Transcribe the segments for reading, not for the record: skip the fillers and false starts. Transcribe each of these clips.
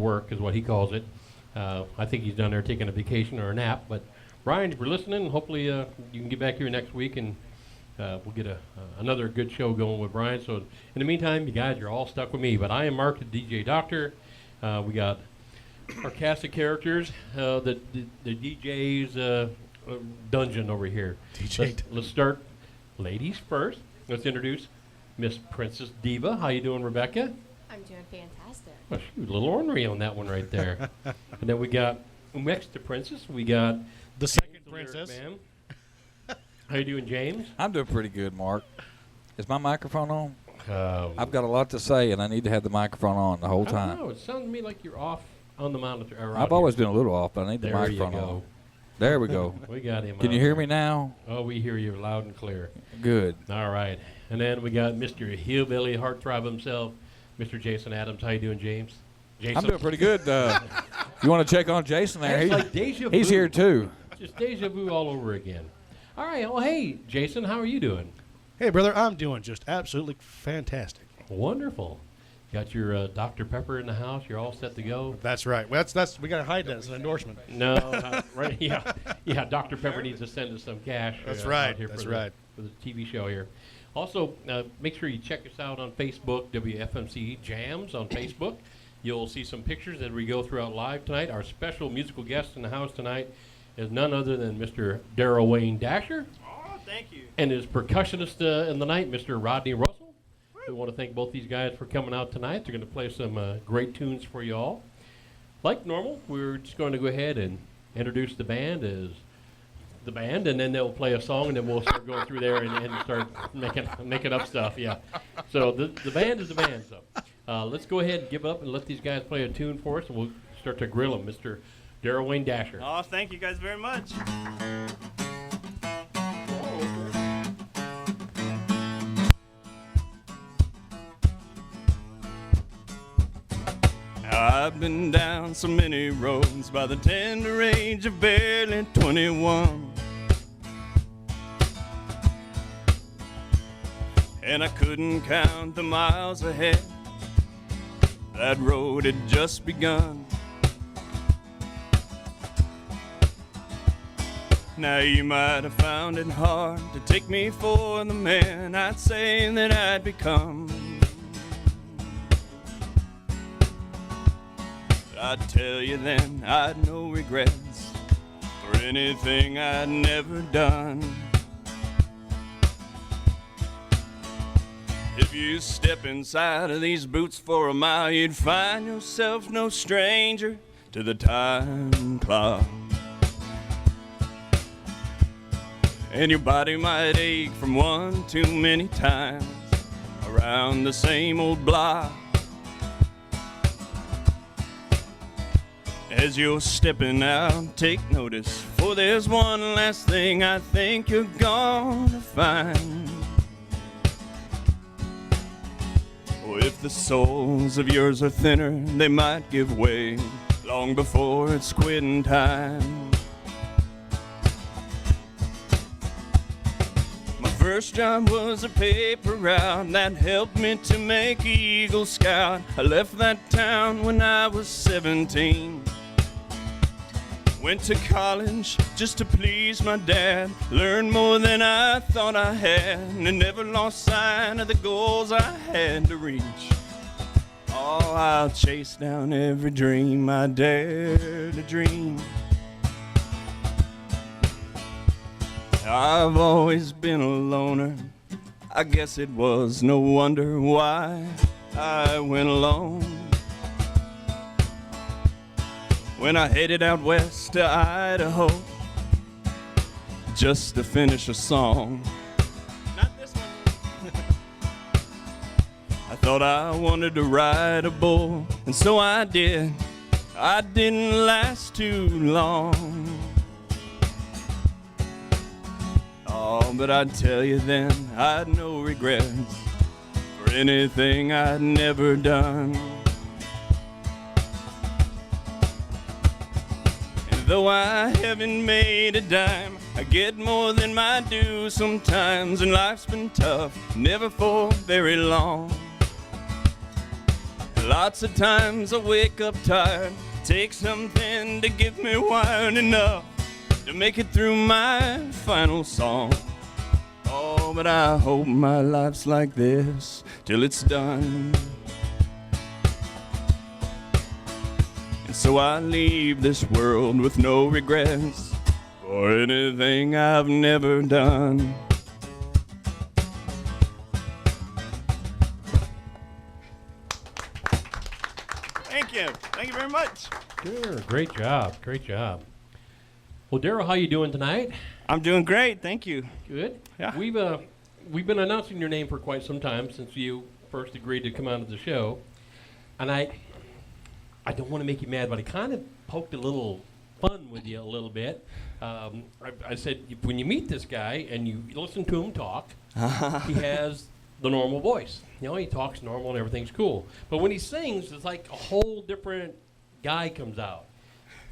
work is what he calls it. I think he's down there taking a vacation or a nap. But Brian, if you're listening, hopefully you can get back here next week and we'll get another good show going with Brian. So in the meantime, you guys are all stuck with me. But I am Mark, the DJ Doctor. We got our cast of characters, the DJ's dungeon over here. Let's start ladies first. Let's introduce Miss Princess Diva. How you doing, Rebecca? I'm doing fantastic. Well, shoot, a little ornery on that one right there. And then we got next to Princess, we got the second James, princess. The lyric man. How you doing, James? I'm doing pretty good, Mark. Is my microphone on? I've got a lot to say, and I need to have the microphone on the whole I time. don't know. It sounds to me like you're off on the monitor. I've always been a little off, but I need the There you microphone go. on. There we go. We got him. Can you hear me now? Oh, we hear you loud and clear. Good. All right. And then we got Mr. Hillbilly Heartthrob himself, Mr. Jason Adams. How you doing, James? Jason. I'm doing pretty good. You want to check on Jason there? It's like deja vu. He's here, too. Just deja vu all over again. All right. Well, hey, Jason, how are you doing? Hey, brother, I'm doing just absolutely fantastic. Wonderful. Got your Dr. Pepper in the house. You're all set to go. That's right. Well, that's we got to hide that as an endorsement. No, right? Yeah. Dr. Pepper needs to send us some cash. That's right. Out here That's for right. for the TV show here. Also, make sure you check us out on Facebook, WFMC Jams on Facebook. You'll see some pictures as we go throughout live tonight. Our special musical guest in the house tonight is none other than Mr. Daryl Wayne Dasher. Oh, thank you. And his percussionist in the night, Mr. Rodney Russell. We want to thank both these guys for coming out tonight. They're going to play some great tunes for you all. Like normal, we're just going to go ahead and introduce the band as the band, and then they'll play a song, and then we'll start going through there and start making up stuff. Yeah. So the band is the band. So let's go ahead and give up and let these guys play a tune for us, and we'll start to grill them. Mr. Daryl Wayne Dasher. Oh, thank you guys very much. I've been down so many roads by the tender age of barely 21. And I couldn't count the miles ahead. That road had just begun. Now you might have found it hard to take me for the man I'd say that I'd become. I'd tell you then I'd no regrets for anything I'd never done. If you step inside of these boots for a mile, you'd find yourself no stranger to the time clock. And your body might ache from one too many times around the same old block. As you're stepping out, take notice, for there's one last thing I think you're gonna find. Oh, if the soles of yours are thinner, they might give way long before it's quitting time. My first job was a paper route that helped me to make Eagle Scout. I left that town when I was 17. Went to college just to please my dad. Learned more than I thought I had, and never lost sight of the goals I had to reach. Oh, I'll chase down every dream I dare to dream. I've always been a loner. I guess it was no wonder why I went alone. When I headed out west to Idaho just to finish a song. Not this one. I thought I wanted to ride a bull, and so I did. I didn't last too long. Oh, but I'd tell you then I'd no regrets for anything I'd never done. Though I haven't made a dime, I get more than my due sometimes, and life's been tough, never for very long. Lots of times I wake up tired, take something to give me wine enough to make it through my final song. Oh, but I hope my life's like this till it's done. And so I leave this world with no regrets for anything I've never done. Thank you very much. Sure, great job, great job. Well, Daryl, how you doing tonight? I'm doing great, thank you. Good. Yeah. We've been announcing your name for quite some time since you first agreed to come on to the show, and I don't want to make you mad, but I kind of poked a little fun with you a little bit. I said when you meet this guy and you listen to him talk, he has the normal voice. You know, he talks normal and everything's cool. But when he sings, it's like a whole different guy comes out.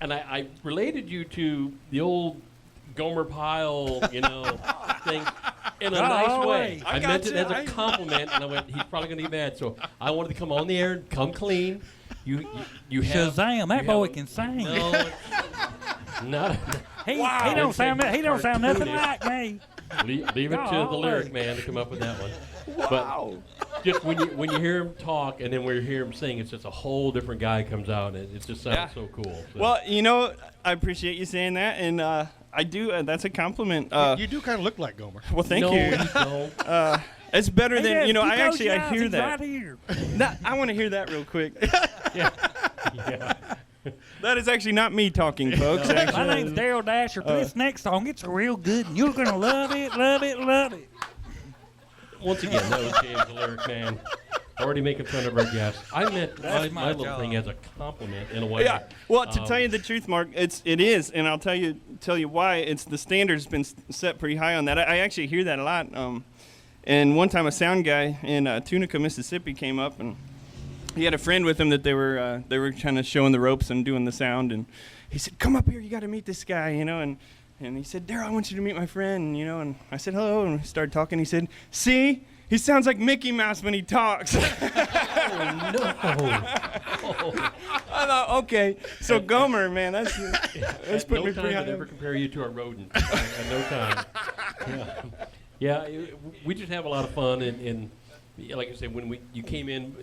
And I related you to the old Gomer Pyle, thing in a nice way. I meant it as a compliment, and I went, he's probably going to be mad. So I wanted to come on the air and come clean. You have Shazam! That boy can sing. No, He don't sound nothing like me. Leave it to the lyric man to come up with that one. Wow. But just when you hear him talk and then when you hear him sing, it's just a whole different guy comes out, and it just sounds so cool. So. Well, I appreciate you saying that, and I do. That's a compliment. You do kind of look like Gomer. Well, thank you. You don't. It's better than I hear that. Right here. I want to hear that real quick. Yeah. That is actually not me talking, folks. My Actually. name's Daryl Dasher. This next song, it's real good, and you're gonna love it, love it, love it. Once again, that was James, the lyric man, already making fun of our guests. I meant my little thing as a compliment in a way. Yeah. Well, to tell you the truth, Mark, it is, and I'll tell you why. It's the standard's been set pretty high on that. I actually hear that a lot. And one time, a sound guy in Tunica, Mississippi, came up, and he had a friend with him that they were kind of showing the ropes and doing the sound, and he said, "Come up here, you got to meet this guy," And he said, "Daryl, I want you to meet my friend," and I said, "Hello," and we started talking. He said, "See, he sounds like Mickey Mouse when he talks." Oh, no. I thought, okay, so Gomer, man, that's putting me pretty high. I never compare you to a rodent. At no time. Yeah, we just have a lot of fun, and like I said, when you came in,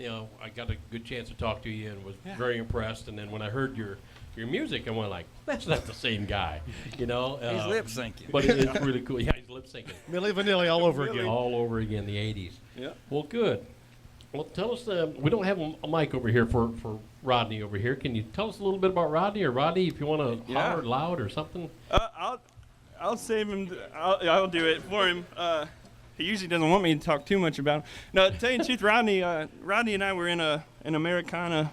I got a good chance to talk to you and was very impressed. And then when I heard your music, I went like, that's not the same guy, He's lip syncing. But it's really cool. Yeah, he's lip syncing. Milli Vanilli all over again. All over again, the 80s. Yeah. Well, good. Well, tell us, we don't have a mic over here for Rodney over here. Can you tell us a little bit about Rodney? Or Rodney, if you want to holler loud or something? I'll save him. I'll do it for him. He usually doesn't want me to talk too much about him. No, to tell you the truth, Rodney and I were in an Americana,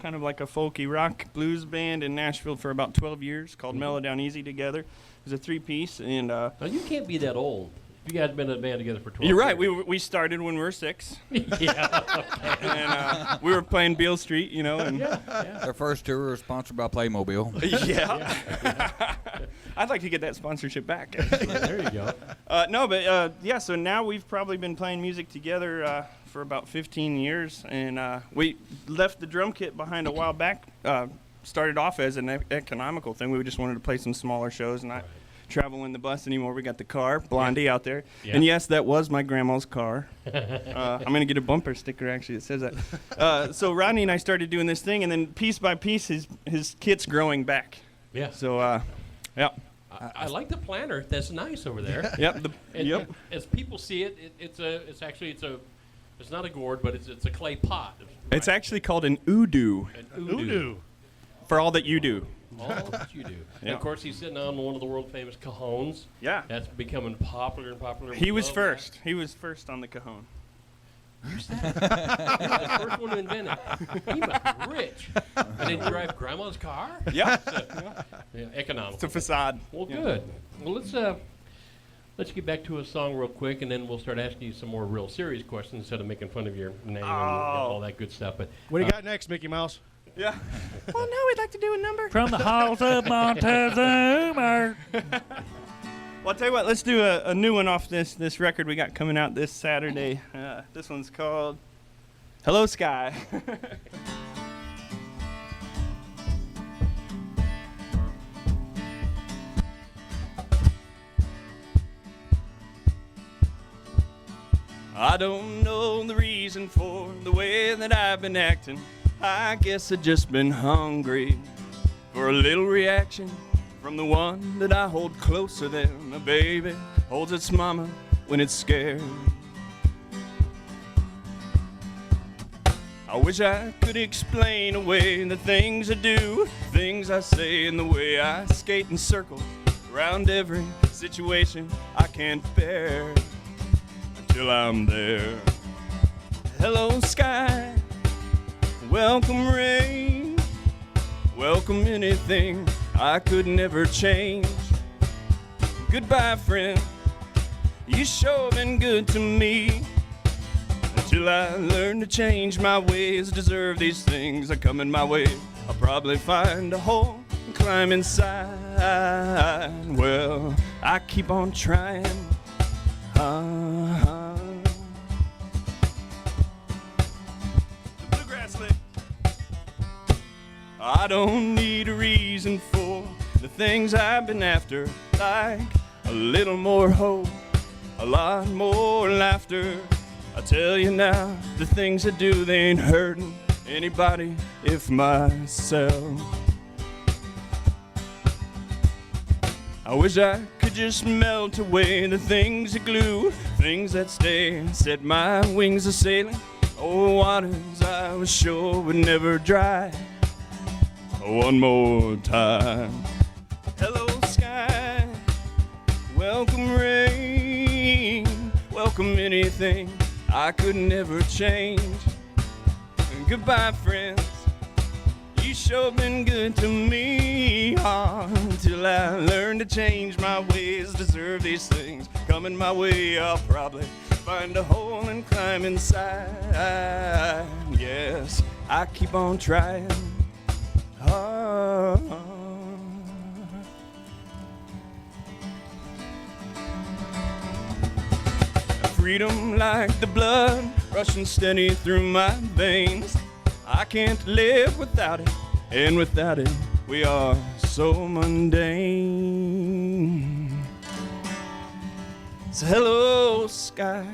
kind of like a folky rock blues band in Nashville for about 12 years called Mellow Down Easy together. It was a three-piece. And now, you can't be that old. You guys have been in a band together for 12 You're years. right. We started when we were 6. Yeah. Okay. And we were playing Beale Street, And Their first tour was sponsored by Playmobil. yeah. I'd like to get that sponsorship back. There you go. So now we've probably been playing music together for about 15 years, and we left the drum kit behind a while back. Started off as an economical thing. We just wanted to play some smaller shows and not travel in the bus anymore. We got the car, Blondie, out there. Yeah. And yes, that was my grandma's car. I'm going to get a bumper sticker, actually, that says that. So Rodney and I started doing this thing, and then piece by piece, his kit's growing back. Yeah. So, yeah. I like the planter. That's nice over there. Yep. And as people see it, it's not a gourd, but it's a clay pot. Right? It's actually called an udu. An udu. For all that you do. All that you do. And of course, he's sitting on one of the world famous cajones. Yeah. That's becoming popular and popular. He was first. That. He was first on the cajon. You said it. He was the first one to invent it. He must be rich. And then you drive grandma's car? Yeah. Economical. It's a facade. Well, good. Well, let's get back to a song real quick, and then we'll start asking you some more real serious questions instead of making fun of your name and all that good stuff. But what do you got next, Mickey Mouse? Yeah. Well, now we'd like to do a number. From the halls of Montezuma. Well, I'll tell you what, let's do a new one off this record we got coming out this Saturday. This one's called Hello, Sky. I don't know the reason for the way that I've been acting. I guess I've just been hungry for a little reaction from the one that I hold closer than a baby holds its mama when it's scared. I wish I could explain away the things I do, things I say, and the way I skate in circles around every situation I can't bear until I'm there. Hello, sky. Welcome, rain. Welcome, anything I could never change. Goodbye, friend. You sure been good to me. Until I learn to change my ways, deserve these things that come in my way. I'll probably find a hole and climb inside. Well, I keep on trying. The bluegrass lick. I don't need a reason for the things I've been after, like a little more hope, a lot more laughter. I tell you now, the things I do, they ain't hurting anybody if myself. I wish I could just melt away the things that glue, things that stay, set my wings a sailing. Oh, waters I was sure would never dry. One more time. Hello, sky. Welcome, rain. Welcome, anything I could never change. Goodbye, friends. You sure been good to me. Until I learn to change my ways, deserve these things coming my way. I'll probably find a hole and climb inside. Yes, I keep on trying. Freedom like the blood rushing steady through my veins. I can't live without it, and without it we are so mundane. So hello, sky.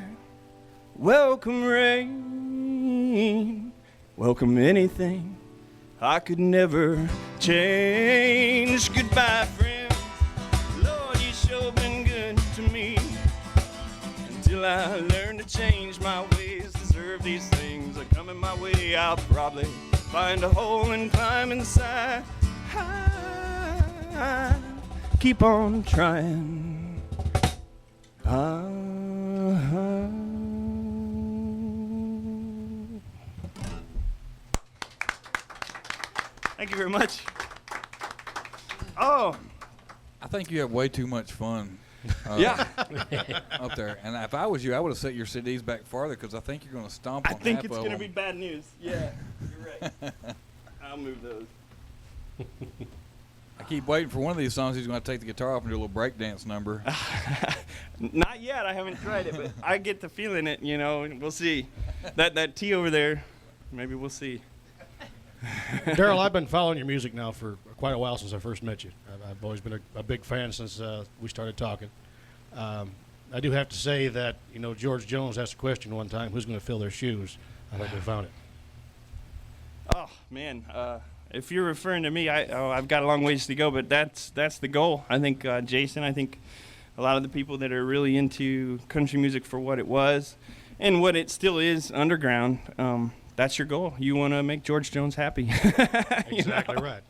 Welcome, rain. Welcome, anything I could never change. Goodbye, friends. Lord, you sure been good to me. Until I learn to change my ways, deserve these things that come in my way. I'll probably find a hole and climb inside. Keep on trying. Thank you very much. Oh, I think you have way too much fun. yeah. Up there. And if I was you, I would have set your CDs back farther because I think you're going to stomp I on think half it's of going to them. be bad news. Yeah, you're right. I'll move those. I keep waiting for one of these songs. He's going to take the guitar off and do a little breakdance number. Not yet. I haven't tried it, but I get the feeling it, you know. We'll see. That T over there, maybe we'll see. Daryl, I've been following your music now for quite a while since I first met you. I've always been a big fan since we started talking. I do have to say that, you know, George Jones asked a question one time, who's going to fill their shoes? I hope we found it. Oh, man. If you're referring to me, I've got a long ways to go, but that's the goal. I think, Jason, I think a lot of the people that are really into country music for what it was and what it still is underground, that's your goal. You want to make George Jones happy. Exactly right.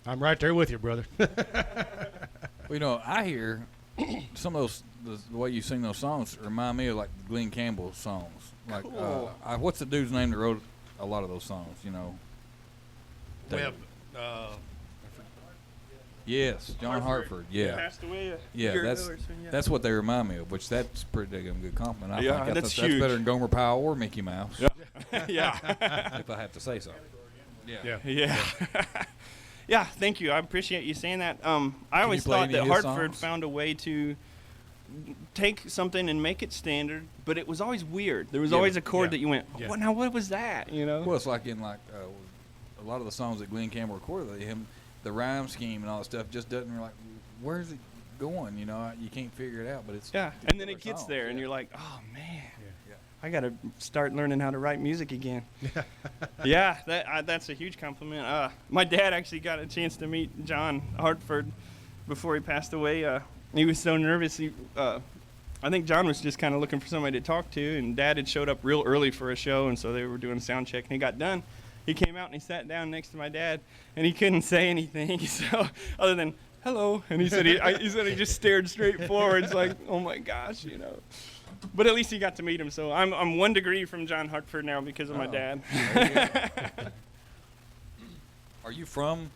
I'm right there with you, brother. Well, you know, I hear some of those, the way you sing those songs remind me of like Glenn Campbell songs. Like, Cool. what's the dude's name that wrote a lot of those songs, you know? Webb. Yes, John Hartford. Yeah. Passed away a Yeah, year that's ago or so, yeah. that's what they remind me of, which that's pretty damn good compliment. I Yeah, think that's that's huge. better than Gomer Pyle or Mickey Mouse, Yeah. Yeah. if I have to say so. Yeah. Yeah. Yeah, thank you. I appreciate you saying that. I always play thought any that of his Hartford songs? found a way to take something and make it standard, but it was always weird. There was Yeah, always a chord yeah, that you went, yeah. what was that? You know? Well, it's like in a lot of the songs that Glenn Campbell recorded, the rhyme scheme and all that stuff just doesn't. You're like, where's it going? You know, you can't figure it out. But it's Yeah, and then it gets there, and you're like, oh man, I got to start learning how to write music again. Yeah, that's a huge compliment. My dad actually got a chance to meet John Hartford before he passed away. He was so nervous. I think John was just kind of looking for somebody to talk to, and Dad had showed up real early for a show, and so they were doing sound check, and he got done. He came out and he sat down next to my dad, and he couldn't say anything, so other than hello, and he said he just stared straight forward. It's like, oh my gosh, you know. But at least he got to meet him, so I'm 1 degree from John Hartford now because of my dad. Are you from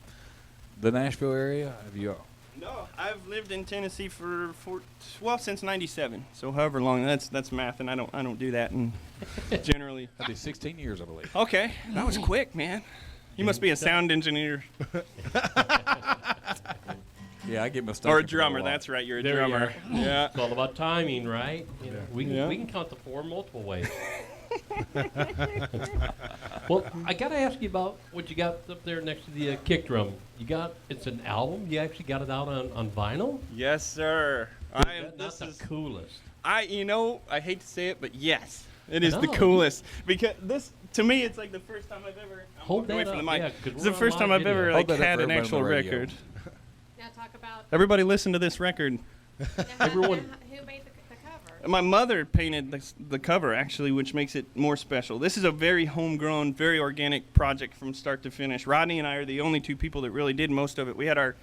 the Nashville area? Have you? No, I've lived in Tennessee since '97. So however long, that's math, and I don't do that. And generally, That'd be 16 years, I believe. okay, that was quick, man. You must be a sound engineer Yeah, I get mistaken. or a for drummer. a lot. That's right, you're a There you drummer. are. Yeah. It's all about timing, right? You know, we Yeah. can count to 4 multiple ways. Well, I got to ask you about what you got up there next to the kick drum. It's an album. You actually got it out on vinyl. Yes, sir. That's the coolest. I hate to say it, but yes, it is the No. coolest because this. To me, it's like the first time I've ever. I'm Hold walking away that from the up, mic. yeah, 'cause It's we're the on first time live I've ever video. like Hold that up had for an everybody actual on the radio. record. Now talk about Everybody listen to this record. Everyone- who made the cover. My mother painted the cover, actually, which makes it more special. This is a very homegrown, very organic project from start to finish. Rodney and I are the only 2 people that really did most of it. We had our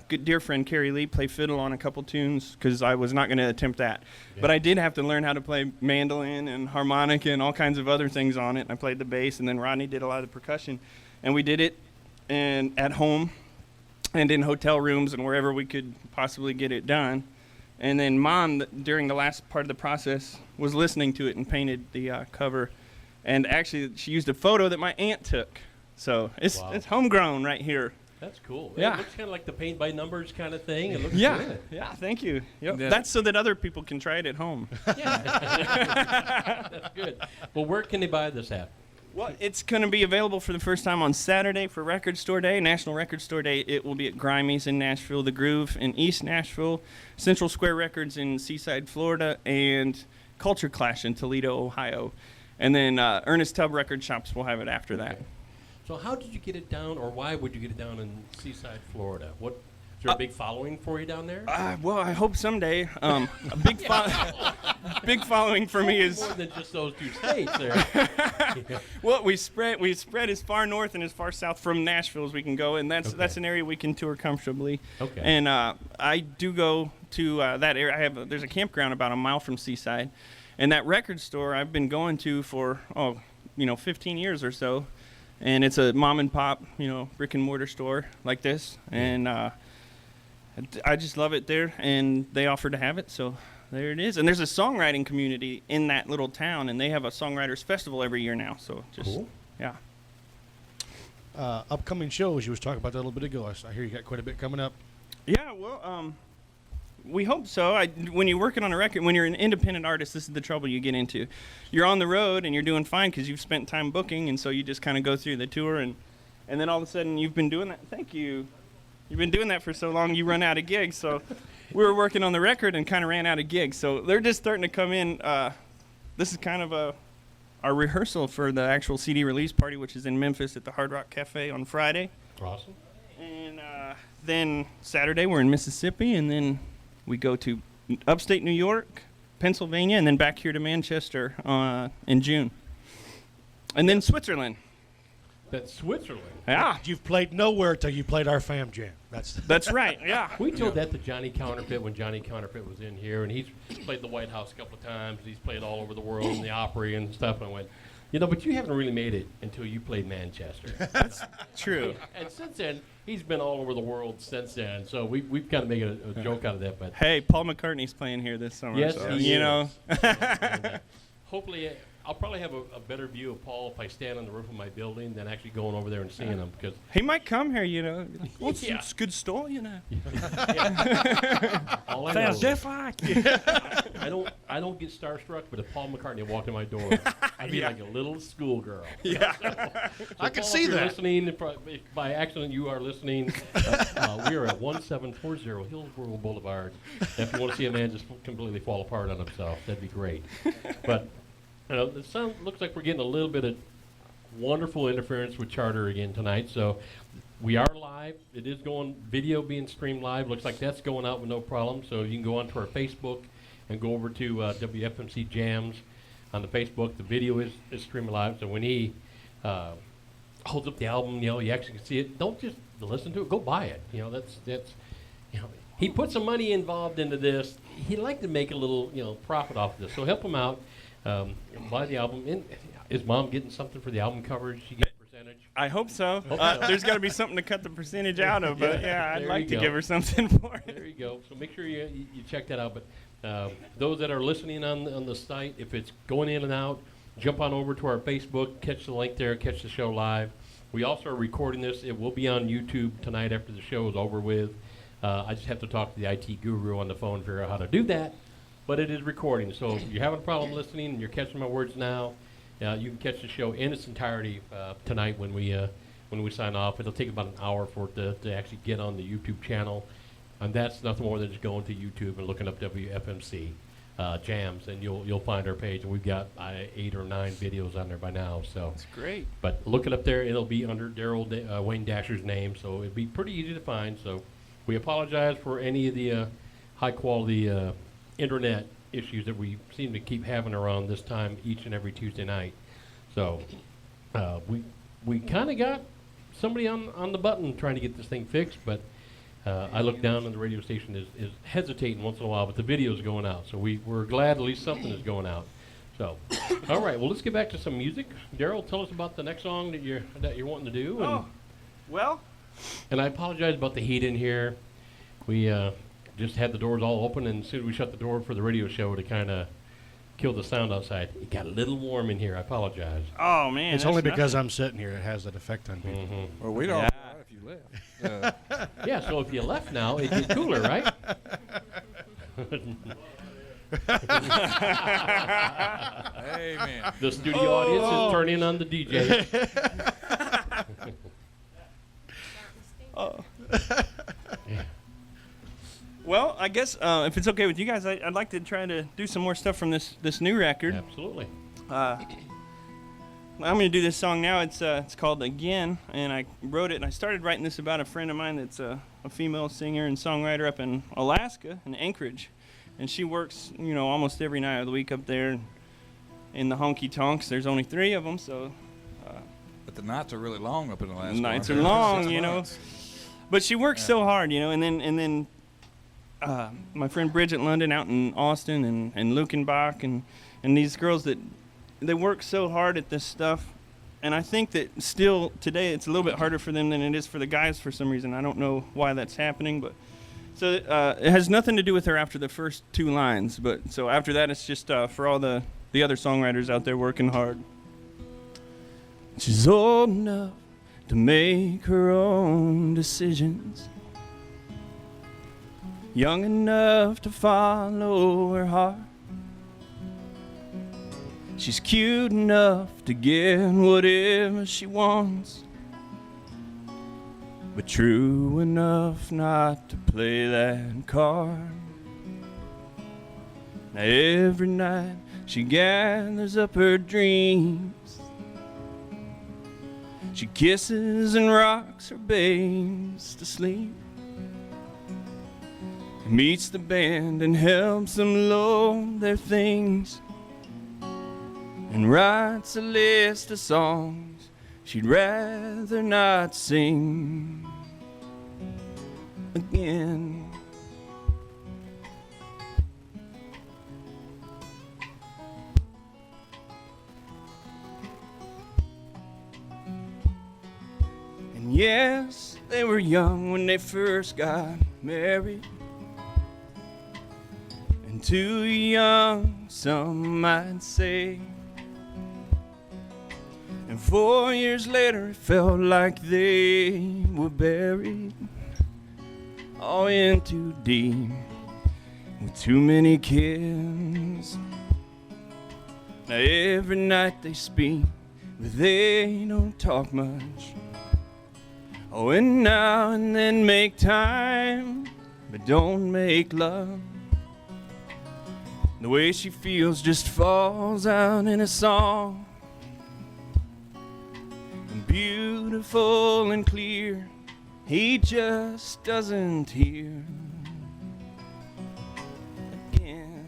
good dear friend Carrie Lee play fiddle on a couple tunes because I was not going to attempt that. Yeah. But I did have to learn how to play mandolin and harmonica and all kinds of other things on it. And I played the bass, and then Rodney did a lot of the percussion. And we did it at home and in hotel rooms and wherever we could possibly get it done. And then Mom, during the last part of the process, was listening to it and painted the cover. And actually, she used a photo that my aunt took. So it's homegrown right here. That's cool. Yeah. It looks kind of like the paint by numbers kind of thing. It looks Yeah, good. yeah, thank you. Yep. Yeah. That's so that other people can try it at home. That's good. Well, where can they buy this at? Well, it's going to be available for the first time on Saturday for Record Store Day, National Record Store Day. It will be at Grimey's in Nashville, The Groove in East Nashville, Central Square Records in Seaside, Florida, and Culture Clash in Toledo, Ohio. And then Ernest Tubb Record Shops will have it after that. Okay. So how did you get it down, or why would you get it down in Seaside, Florida? Is there a big following for you down there? Well, I hope someday. A big, big following for me is. More than just those 2 states there. Well, we spread as far north and as far south from Nashville as we can go, and that's an area we can tour comfortably. Okay. And I do go to that area. There's a campground about a mile from Seaside, and that record store I've been going to for 15 years or so, and it's a mom and pop brick and mortar store like this, and I just love it there, and they offered to have it, so. There it is. And there's a songwriting community in that little town, and they have a songwriters festival every year now. So just, Cool. yeah. Upcoming shows, you was talking about that a little bit ago. I hear you got quite a bit coming up. Yeah, well, we hope so. When you're working on a record, when you're an independent artist, this is the trouble you get into. You're on the road, and you're doing fine because you've spent time booking, and so you just kind of go through the tour, and then all of a sudden you've been doing that. Thank you. You've been doing that for so long, you run out of gigs. So we were working on the record and kind of ran out of gigs. So they're just starting to come in. This is kind of our rehearsal for the actual CD release party, which is in Memphis at the Hard Rock Cafe on Friday. Awesome. And then Saturday we're in Mississippi, and then we go to upstate New York, Pennsylvania, and then back here to Manchester in June. And then Switzerland. That's Switzerland. Yeah, You've played nowhere till you played our Fam Jam. that's right. Yeah. We told that to Johnny Counterfeit when Johnny Counterfeit was in here, and he's played the White House a couple of times. He's played all over the world in the Opry and stuff. And I went, but you haven't really made it until you played Manchester. True. And since then, he's been all over the world since then. So we've kind of made a joke out of that. But Hey, Paul McCartney's playing here this summer. yes, so, he is. know. And, hopefully, I'll probably have a better view of Paul if I stand on the roof of my building than actually going over there and seeing him, because He might come here, you know. Well, Yeah. it's a good store, you know. all I know Sounds is just like you. I don't get starstruck, but if Paul McCartney walked in my door, I'd be like a little schoolgirl. Yeah. I can Paul, see if you're that. listening, if by accident you are listening, we are at 1740 Hillsborough Boulevard. And if you want to see a man just completely fall apart on himself, that'd be great. But the looks like we're getting a little bit of wonderful interference with Charter again tonight. So we are live. It is going video being streamed live. Looks like that's going out with no problem. So you can go onto our Facebook and go over to WFMC Jams on the Facebook. The video is streaming live. So when he holds up the album, you actually can see it. Don't just listen to it. Go buy it. That's he put some money involved into this. He'd like to make a little profit off of this. So help him out. Buy the album. Is Mom getting something for the album cover? Does she get a percentage? I hope so. There's got to be something to cut the percentage out of, but yeah, I'd There like you to go. give her something for it. There you go. So make sure you check that out. But those that are listening on the site, if it's going in and out, jump on over to our Facebook, catch the link there, catch the show live. We also are recording this. It will be on YouTube tonight after the show is over with. I just have to talk to the IT guru on the phone to figure out how to do that. But it is recording, so if you're having a problem listening and you're catching my words now, you can catch the show in its entirety tonight when we sign off. It'll take about an hour for it to actually get on the YouTube channel, and that's nothing more than just going to YouTube and looking up WFMC Jams, and you'll find our page. And we've got 8 or 9 videos on there by now. So It's great. but look it up there. It'll be under Daryl Wayne Dasher's name, so it'd be pretty easy to find. So we apologize for any of the high quality internet issues that we seem to keep having around this time each and every Tuesday night. So we kind of got somebody on the button trying to get this thing fixed, but I look down and the radio station is hesitating once in a while, but the video's going out. So we're glad at least something is going out. So, all right, well, let's get back to some music. Daryl, tell us about the next song that you're wanting to do. And, Well, and I apologize about the heat in here. We just had the doors all open, and as soon as we shut the door for the radio show to kind of kill the sound outside, it got a little warm in here. I apologize. oh man, It's that's only nothing. because I'm sitting here. It has that effect on people. Mm-hmm. Well, we'd all Yeah. be all right if you left. Yeah, so if you left now, it'd get cooler, right? Amen. The studio audience is turning on the DJ. Oh. Yeah. Well, I guess if it's okay with you guys, I'd like to try to do some more stuff from this new record. Absolutely. I'm going to do this song now. It's called Again, and I wrote it, and I started writing this about a friend of mine that's a female singer and songwriter up in Alaska, in Anchorage. And she works, almost every night of the week up there in the honky tonks. There's only 3 of them, so But the nights are really long up in Alaska. nights aren't are they? long, 6 you know. months. But she works so hard, and then my friend Bridget London out in Austin and Lukenbach and these girls that they work so hard at this stuff, and I think that still today it's a little bit harder for them than it is for the guys for some reason. I don't know why that's happening, but so it has nothing to do with her after the first 2 lines. But so after that, it's just for all the other songwriters out there working hard. She's old enough to make her own decisions, young enough to follow her heart. She's cute enough to get whatever she wants, but true enough not to play that card. Now every night she gathers up her dreams, she kisses and rocks her babes to sleep, meets the band and helps them load their things, and writes a list of songs she'd rather not sing again. And yes, they were young when they first got married, and too young, some might say. And 4 years later, it felt like they were buried all in too deep with too many kids. Now every night they speak, but they don't talk much. Oh, and now and then make time, but don't make love. The way she feels just falls out in a song. And beautiful and clear, he just doesn't hear again.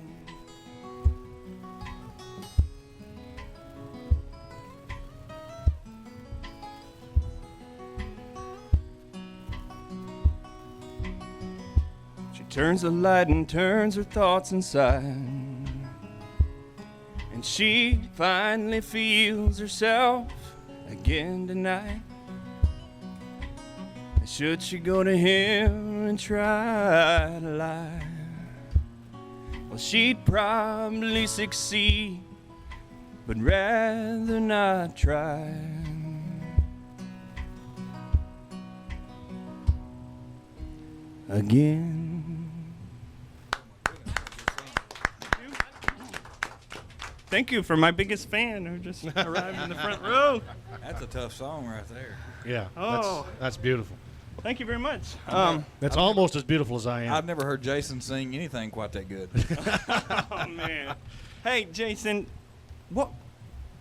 She turns the light and turns her thoughts inside, and she finally feels herself again tonight. Should she go to him and try to lie? Well, she'd probably succeed, but rather not try. Again. Thank you for my biggest fan who just arrived in the front row. That's a tough song right there. Yeah, Oh. that's beautiful. Thank you very much. That's almost as beautiful as I am. I've never heard Jason sing anything quite that good. Oh man. Hey Jason,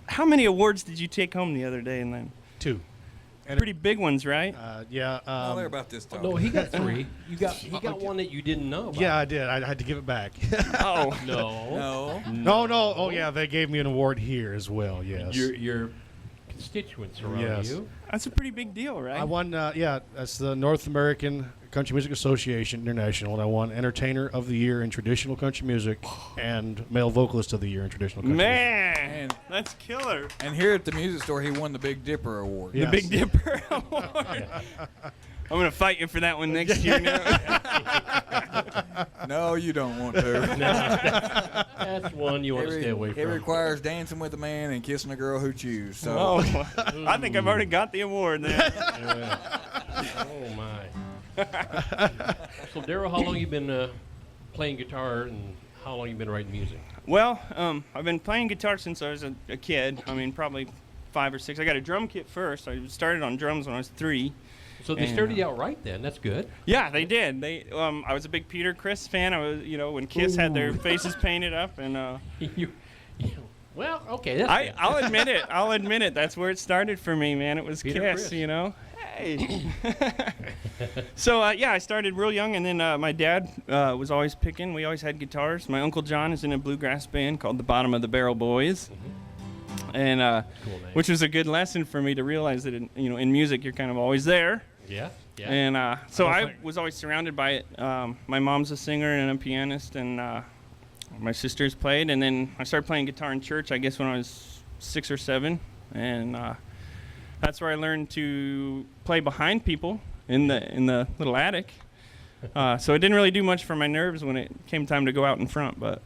how many awards did you take home the other day? And then 2. pretty big ones, right? Yeah. Oh, they're about this tall. No, he got 3. He got one that you didn't know about. Yeah, I did. I had to give it back. Oh No. No. No. Oh, yeah, they gave me an award here as well, yes. Your constituents around Yes. you. that's a pretty big deal, right? I won, that's the North American Country Music Association International, and I won Entertainer of the Year in Traditional Country Music and Male Vocalist of the Year in Traditional Country Music. Man, that's killer. And here at the music store, he won the Big Dipper Award. Yeah. The Big Dipper Award. I'm gonna fight you for that one next year. No, you don't want to. That's one you want to stay away It from. requires dancing with a man and kissing a girl who chews. So Oh, I think I've already got the award then. Yeah. Oh my. So Daryl, how long you been playing guitar, and how long you been writing music? Well, I've been playing guitar since I was a kid. I mean, probably 5 or 6. I got a drum kit first. I started on drums when I was 3. So they And, started you out right then. That's good. Yeah, they did. I was a big Peter Criss fan. I was, when Kiss had their faces painted up, and Well, okay. That's good. I'll admit it. I'll admit it. That's where it started for me, man. It was Peter Kiss, Criss. Hey. So I started real young, and then my dad was always picking. We always had guitars. My Uncle John is in a bluegrass band called the Bottom of the Barrel Boys. And Cool name. which was a good lesson for me to realize that in music you're kind of always there. Yeah. Yeah. And so I was always surrounded by it. My mom's a singer and a pianist, and my sisters played. And then I started playing guitar in church, I guess, when I was 6 or 7. And that's where I learned to play behind people in the little attic. So it didn't really do much for my nerves when it came time to go out in front. But,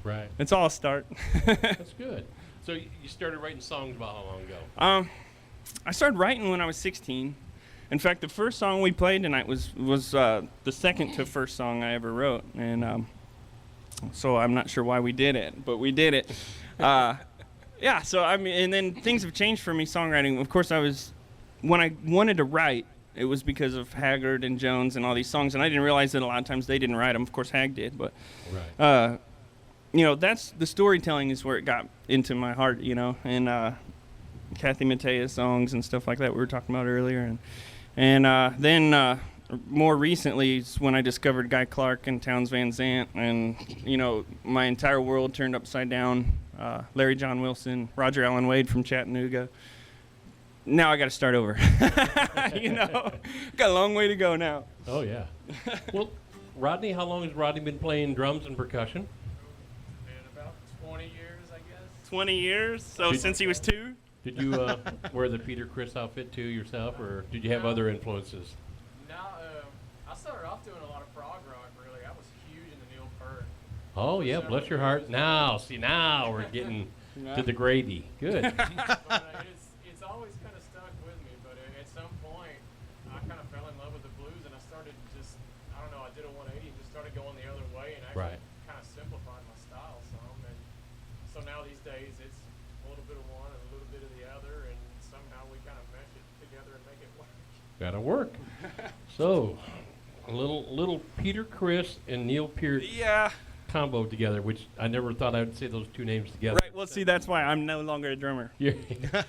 Right. it's all a start. That's good. So you started writing songs about how long ago? I started writing when I was 16. In fact, the first song we played tonight was the second to first song I ever wrote, and so I'm not sure why we did it, but we did it. Yeah. So I mean, and then things have changed for me songwriting. Of course, when I wanted to write, it was because of Haggard and Jones and all these songs, and I didn't realize that a lot of times they didn't write them. Of course, Hag did, but Right. that's the storytelling is where it got into my heart, and Kathy Mattea songs and stuff like that we were talking about earlier, and then more recently is when I discovered Guy Clark and Townes Van Zandt, and my entire world turned upside down. Larry John Wilson, Roger Allen Wade from Chattanooga. Now I got to start over. Got a long way to go now. Oh yeah. Well, Rodney, how long has Rodney been playing drums and percussion? In about 20 years, I guess. 20 years. So since he was 2. Did you wear the Peter Criss outfit too yourself, or did you have other influences? No, I started off doing a lot of prog rock, really. I was huge into Neil Peart. Oh yeah, bless your heart. Now we're getting to the gravy. Good. But it's did a 180 and just started going the other way and actually Right. kind of simplified my style some. And so now these days it's a little bit of one and a little bit of the other, and somehow we kind of mesh it together and make it work. Gotta work. So, a little Peter Chris and Neil Peart Yeah. combo together, which I never thought I would say those two names together. Right. Well, see, that's why I'm no longer a drummer. Yeah.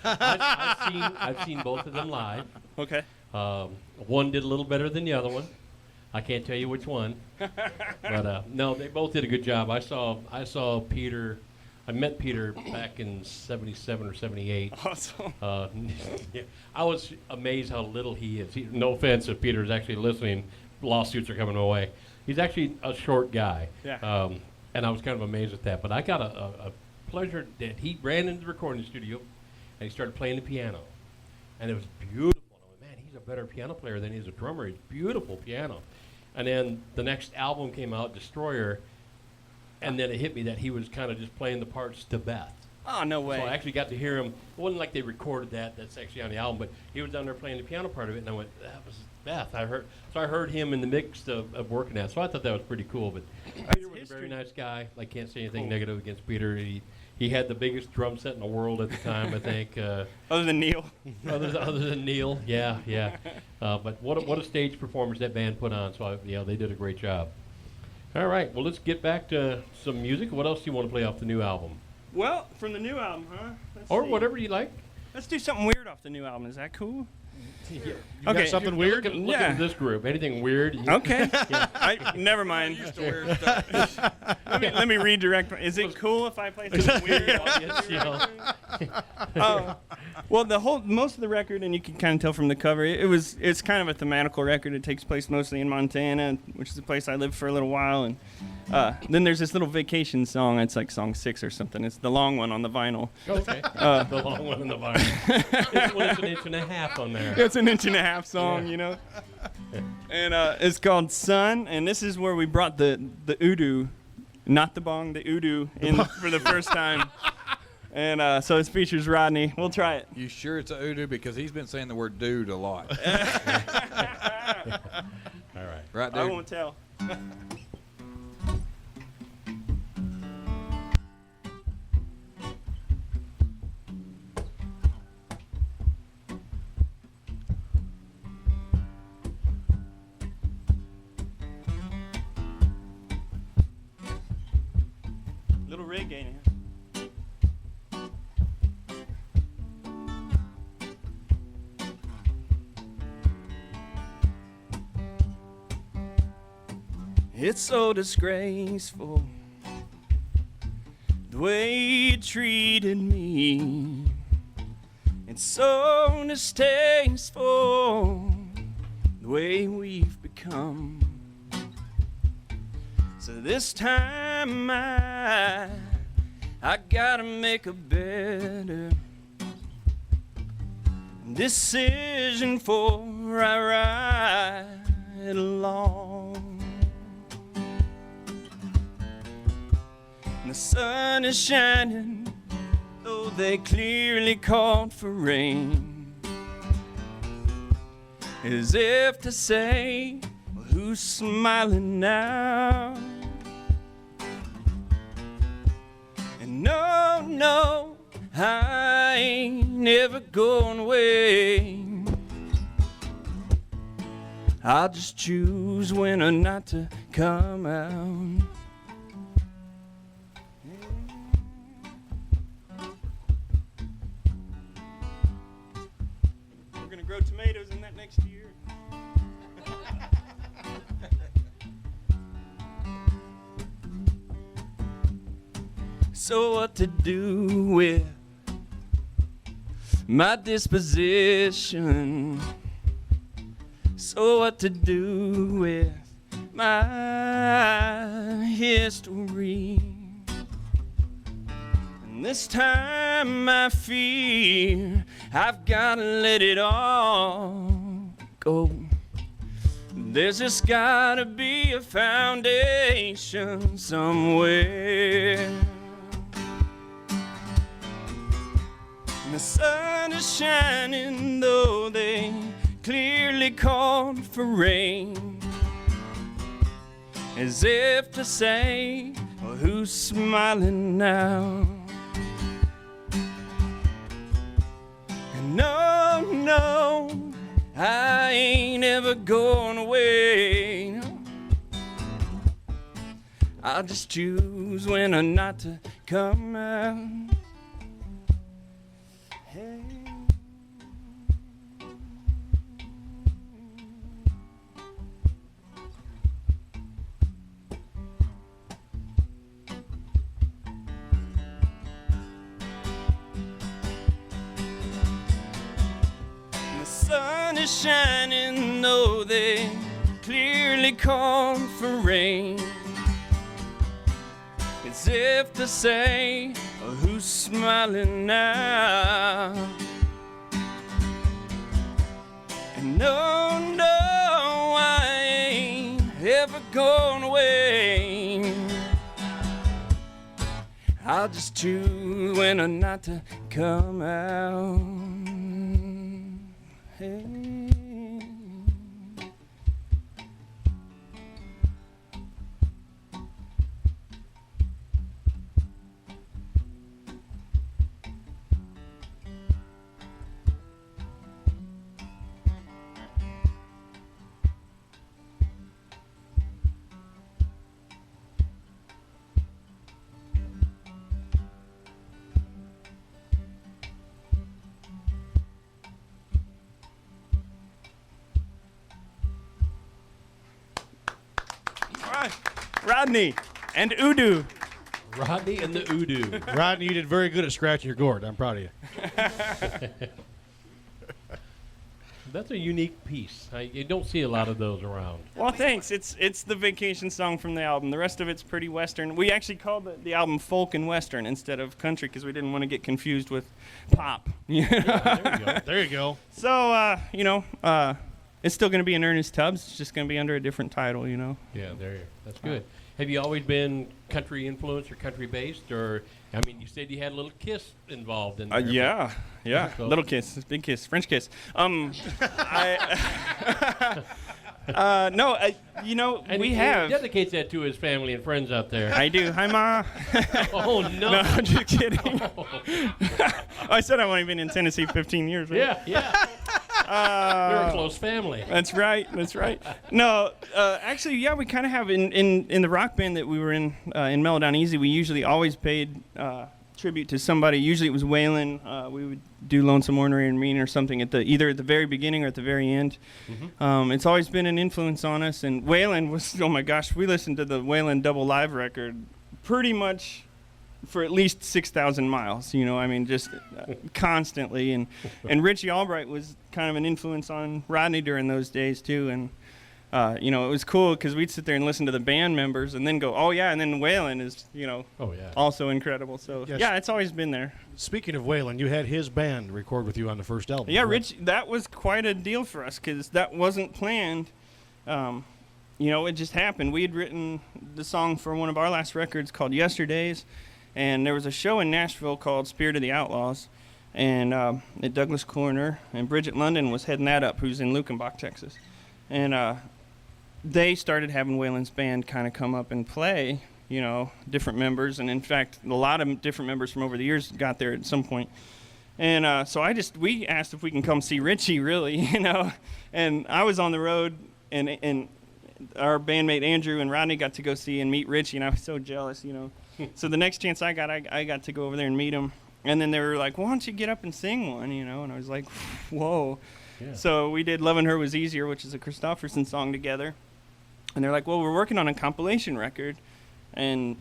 I've seen both of them live. Okay. One did a little better than the other one. I can't tell you which one, but no, they both did a good job. I saw Peter. I met Peter back in '77 or '78. Awesome. Yeah, I was amazed how little he is. No offense if Peter's actually listening. Lawsuits are coming away. He's actually a short guy. Yeah. And I was kind of amazed at that. But I got a pleasure that he ran into the recording studio and he started playing the piano. And it was beautiful. I went, man, he's a better piano player than he's a drummer. He's beautiful piano. And then the next album came out, Destroyer, and then it hit me that he was kind of just playing the parts to Beth. Oh, no way. So I actually got to hear him. It wasn't like they recorded that's actually on the album, but he was down there playing the piano part of it, and I went, that was Beth. I heard him in the mix of working that. So I thought that was pretty cool. But Peter was a very nice guy. I can't say anything negative against Peter. He had the biggest drum set in the world at the time, I think. Other than Neil. other than Neil, yeah. But what a stage performance that band put on. So they did a great job. All right, well, let's get back to some music. What else do you want to play off the new album? Well, from the new album, huh? Let's Or see. whatever you like. Let's do something weird off the new album. Is that cool? You Okay. got something weird? Look Yeah. at this group. Anything weird? Okay. Yeah. Never mind. Used to wear stuff. Let me redirect. Is it cool if I play something weird? Audience, you know. Well, most of the record, and you can kind of tell from the cover, it's kind of a thematical record. It takes place mostly in Montana, which is a place I lived for a little while, and then there's this little vacation song. It's like song 6 or something. It's the long one on the vinyl. Okay. The long one in the vinyl. This one is an inch and a half on there. It's an inch and a half song, you know. And it's called Sun, and this is where we brought the udu, not the bong, the udu in for the first time. And so it features Rodney. We'll try it. You sure it's a Udu? Because he's been saying the word dude a lot. All right. Right, dude? I won't tell. Little reggae now. It's so disgraceful the way you treated me. It's so distasteful the way we've become. So this time I gotta make a better decision before I ride along. The sun is shining, though they clearly called for rain, as if to say, well, who's smiling now? And no, I ain't never going away. I'll just choose when or not to come out. We're gonna grow tomatoes in that next year. So what to do with my disposition? So what to do with my history? And this time I fear I've gotta let it all go. There's just gotta be a foundation somewhere. And the sun is shining, though they clearly called for rain. as if to say, well, who's smiling now? And no, no, I ain't ever going away. I'll just choose when or not to come out. Hey. The sun is shining, though they clearly called for rain. As if to say, oh, who's smiling now? And no, no, I ain't ever going away. I'll just choose when or not to come out. Hey. Rodney and Udo. Rodney and the Udo. Rodney, you did very good at scratching your gourd. I'm proud of you. That's a unique piece. You don't see a lot of those around. Well, thanks. It's the vacation song from the album. The rest of it's pretty Western. We actually called the album folk and Western instead of country because we didn't want to get confused with pop. Yeah, there you go. There you go. So, it's still going to be in Ernest Tubbs. It's just going to be under a different title, you know. Yeah, that's good. Have you always been country influenced or country based, or I mean, you said you had a little Kiss involved in there. Yeah. So- Little Kiss, big Kiss, French Kiss. No, And we he have. dedicates that to his family and friends out there. I do. Hi, Ma. Oh no! No, I'm just kidding. I said I've only been in Tennessee 15 years. Right? Yeah. We're a close family. That's right. No, actually, yeah, we kind of have in the rock band that we were in Mellow Easy. We usually always paid tribute to somebody. Usually it was Waylon. We would do Lonesome Ornery and Mean or something either at the very beginning or at the very end. Mm-hmm. It's always been an influence on us. And Waylon was, oh my gosh, we listened to the Waylon double live record pretty much for at least 6,000 miles, you know, I mean, just constantly. And Richie Albright was kind of an influence on Rodney during those days, too. And, it was cool because we'd sit there and listen to the band members and then go, oh, yeah, and then Waylon is, also incredible. So, Yes. Yeah, it's always been there. Speaking of Waylon, you had his band record with you on the first album. Yeah, correct? Rich, that was quite a deal for us because that wasn't planned. It just happened. We had written the song for one of our last records called Yesterdays. And there was a show in Nashville called Spirit of the Outlaws, and at Douglas Corner, and Bridget London was heading that up, who's in Lukenbach, Texas. And they started having Waylon's band kind of come up and play, different members. And in fact, a lot of different members from over the years got there at some point. And so we asked if we can come see Richie, really, And I was on the road, and our bandmate Andrew and Rodney got to go see and meet Richie, and I was so jealous, So the next chance I got to go over there and meet him. And then they were like, why don't you get up and sing one, And I was like, whoa. Yeah. So we did Lovin' Her Was Easier, which is a Christofferson song, together. And they're like, well, we're working on a compilation record, and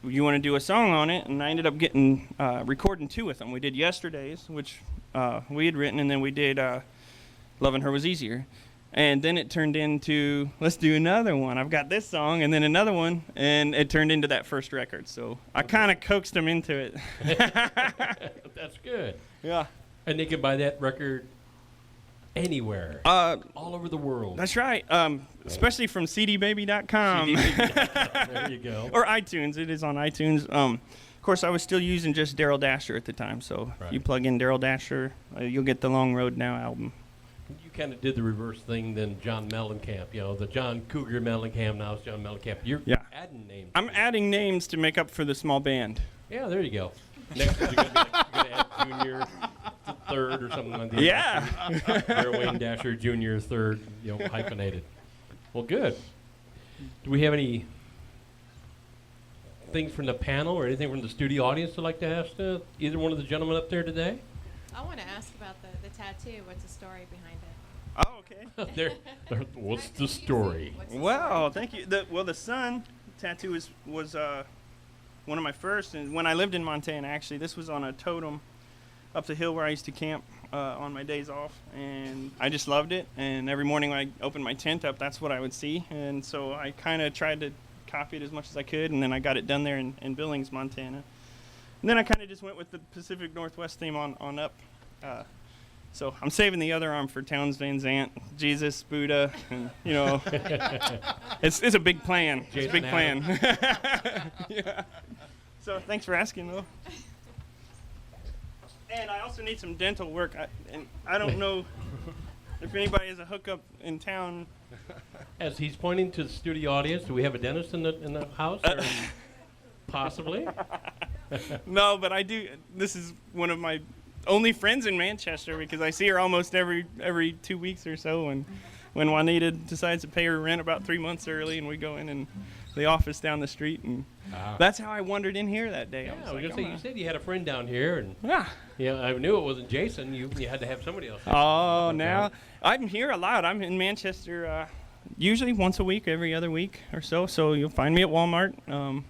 you want to do a song on it? And I ended up recording 2 with them. We did Yesterdays, which we had written, and then we did Lovin' Her Was Easier. And then it turned into, let's do another one. I've got this song and then another one, and it turned into that first record. So I kind of coaxed them into it. That's good. Yeah. And they can buy that record anywhere, all over the world. That's right. Especially from cdbaby.com. There you go. Or iTunes. It is on iTunes. Of course, I was still using just Daryl Dasher at the time. So Right. If you plug in Daryl Dasher, you'll get the Long Road Now album. You kind of did the reverse thing than John Mellencamp. You know, the John Cougar Mellencamp, now it's John Mellencamp. You're Yeah. adding names. I'm adding names to make up for the small band. Yeah, there you go. Next is you're going to add Junior third or something like that. Yeah. Daryl Wayne Dasher Junior third, you know, hyphenated. Well, good. Do we have any things from the panel or anything from the studio audience you'd like to ask either one of the gentlemen up there today? I want to ask about the tattoo. What's the story behind it? Oh, okay. What's the story? What's the Wow, story? thank you. The sun tattoo was one of my first, and when I lived in Montana, actually, this was on a totem up the hill where I used to camp on my days off, and I just loved it. And every morning when I opened my tent up, that's what I would see, and so I kind of tried to copy it as much as I could, and then I got it done there in Billings, Montana. And then I kind of just went with the Pacific Northwest theme on up. So I'm saving the other arm for Towns Van Zandt, Jesus, Buddha, and, you know, it's a big plan. It's a big plan. Yeah. So thanks for asking, though. And I also need some dental work. I don't know if anybody has a hookup in town. As he's pointing to the studio audience, do we have a dentist in the house? Or possibly. No, but I do. This is one of my only friends in Manchester because I see her almost every 2 weeks or so. And when Juanita decides to pay her rent about 3 months early, and we go in the office down the street, and that's how I wandered in here that day. Yeah, I I was was gonna say, you said you had a friend down here, and yeah. yeah, I knew it wasn't Jason. You had to have somebody else. Oh, now I'm here a lot. I'm in Manchester usually once a week, every other week or so. So you'll find me at Walmart.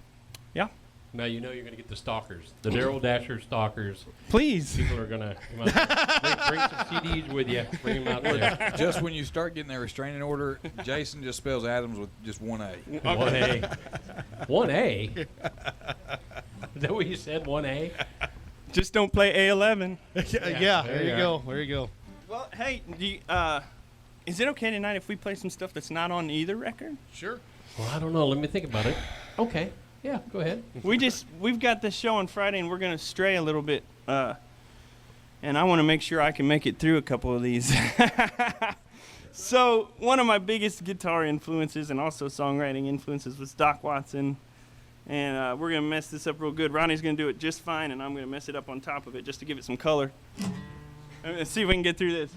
Yeah. Now you know you're going to get the stalkers, the Daryl Dasher stalkers. Please. People are going to bring some CDs with you. Bring them out there. Just when you start getting that restraining order, Jason just spells Adams with just one A. 1A. 1A? Is that what you said, 1A? Just don't play A11. Yeah, there you are. go. There you go. Well, hey, is it okay tonight if we play some stuff that's not on either record? Sure. Well, I don't know. Let me think about it. Okay. Yeah, go ahead. We've got this show on Friday, and we're going to stray a little bit. And I want to make sure I can make it through a couple of these. So one of my biggest guitar influences and also songwriting influences was Doc Watson. And we're going to mess this up real good. Ronnie's going to do it just fine, and I'm going to mess it up on top of it just to give it some color. Let's see if we can get through this.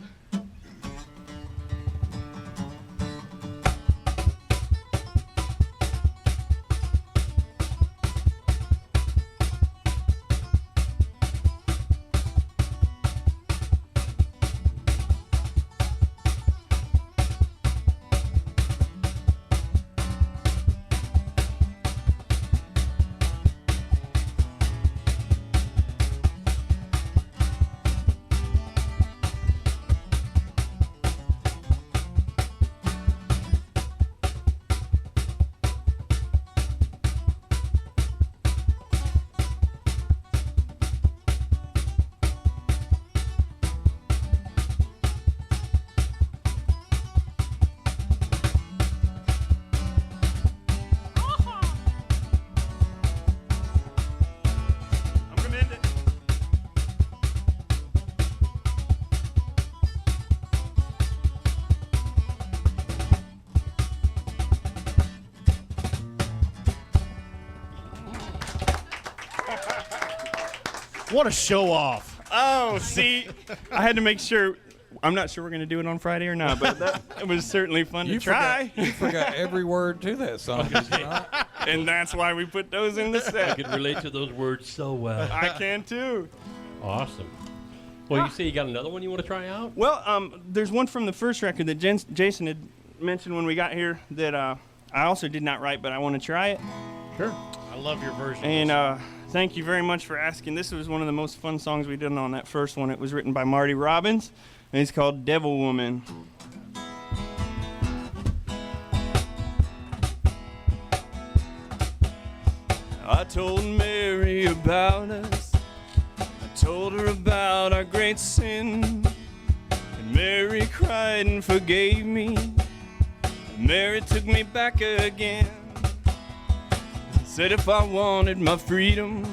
What a show off. Oh, see, I had to make sure. I'm not sure we're going to do it on Friday or not, but it was certainly fun to try. You forgot every word to that song, did you not? And that's why we put those in the I set. can relate to those words so well. I can too. Awesome. Well, you say you got another one you want to try out? Well, there's one from the first record that Jason had mentioned when we got here that I also did not write, but I want to try it. Sure. I love your version. And thank you very much for asking. This was one of the most fun songs we did on that first one. It was written by Marty Robbins, and it's called Devil Woman. I told Mary about us. I told her about our great sin. And Mary cried and forgave me. And Mary took me back again. Said if I wanted my freedom,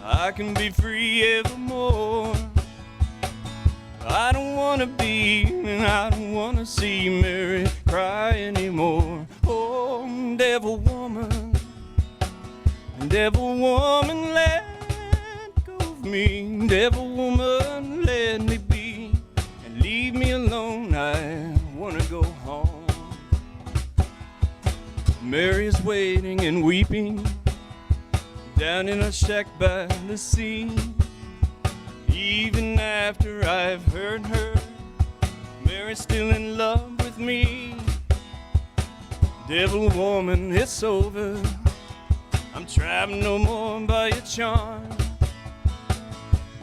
I can be free evermore. I don't wanna be, and I don't wanna see Mary cry anymore. Oh, devil woman, let go of me. Devil woman, let me be, and leave me alone. I wanna go home. Mary's waiting and weeping down in a shack by the sea. Even after I've hurt her, Mary's still in love with me. Devil woman, it's over. I'm trapped no more by your charm.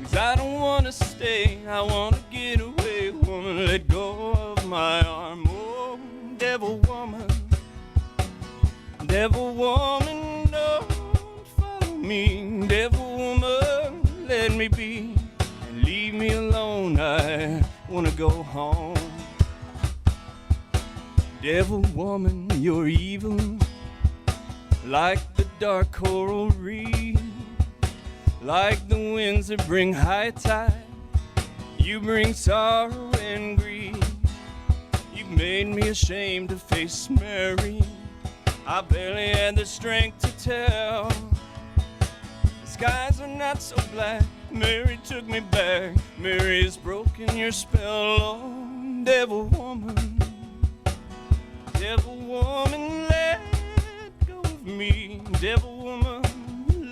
'Cause I don't wanna stay, I wanna get away. Woman, let go of my arm. Oh, devil woman, don't follow me. Devil woman, let me be, and leave me alone. I wanna go home. Devil woman, you're evil, like the dark coral reef, like the winds that bring high tide. You bring sorrow and grief. You've made me ashamed to face Mary. I barely had the strength to tell. The skies are not so black. Mary took me back. Mary has broken your spell. Oh, devil woman, let go of me. Devil woman,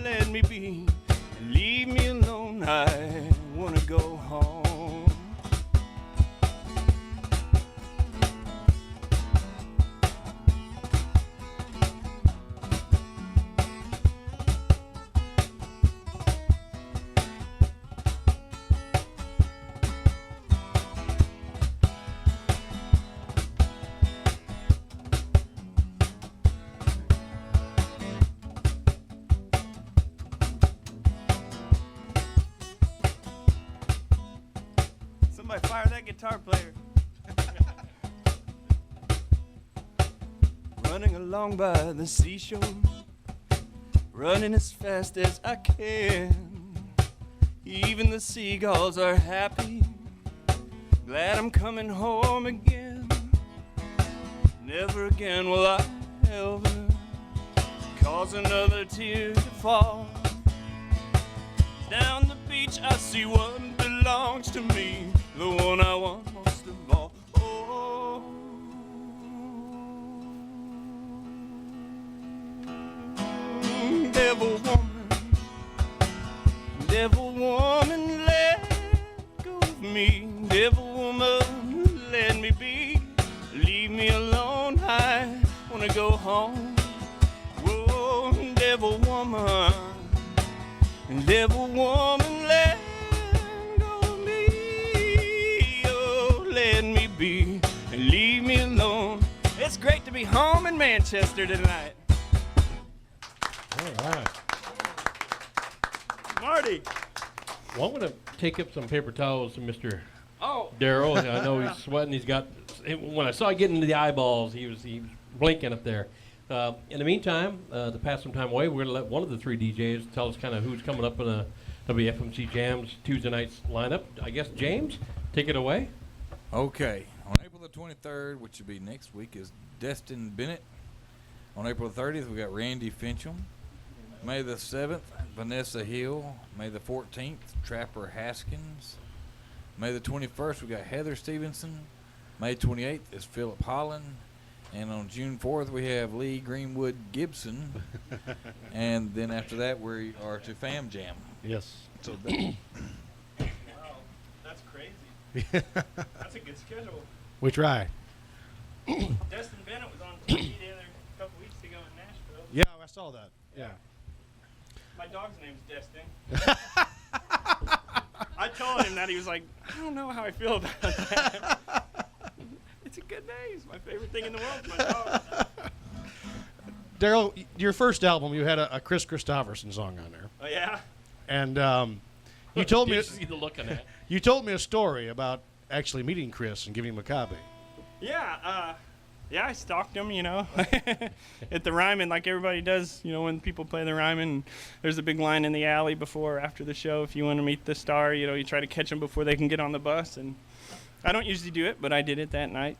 let me be, and leave me alone. I wanna go home. Somebody fire that guitar player. Running along by the seashore, running as fast as I can. Even the seagulls are happy, glad I'm coming home again. Never again will I ever cause another tear to fall. Down the beach I see what belongs to me, the one I want most of all. Oh, devil woman, let go of me. Devil woman, let me be. Leave me alone, I wanna go home. Whoa, devil woman, let go of me. Oh, let me be and leave me alone. It's great to be home in Manchester tonight. All right. Marty. Well, I'm going to take up some paper towels to Mr. Oh. Daryl. I know he's sweating. He's got, when I saw it getting into the eyeballs, he was blinking up there. In the meantime, to pass some time away, we're going to let one of the three DJs tell us kind of who's coming up in a WFMC Jams Tuesday night's lineup. I guess, James, take it away. Okay. On April the 23rd, which will be next week, is Destin Bennett. On April the 30th, we got Randy Fincham. May the 7th, Vanessa Hill. May the 14th, Trapper Haskins. May the 21st, we got Heather Stevenson. May 28th is Philip Holland. And on June 4th, we have Lee Greenwood Gibson. And then after that, we are to Fam Jam. Yes. So Wow, that's crazy. That's a good schedule. We try. Destin Bennett was on TV the other couple weeks ago in Nashville. Yeah, I saw that. Yeah. My dog's name's Destin. I told him that. He was like, I don't know how I feel about that. It's a good name. It's my favorite thing in the world. My dog. Daryl, your first album, you had a Chris Christopherson song on there, Oh, yeah? and you told me You see the look in that. you told me a story about actually meeting Chris and giving him a copy. Yeah. Yeah, I stalked him, you know, at the Ryman, like everybody does, you know, when people play the Ryman. There's a big line in the alley before or after the show. If you want to meet the star, you know, you try to catch them before they can get on the bus. And I don't usually do it, but I did it that night.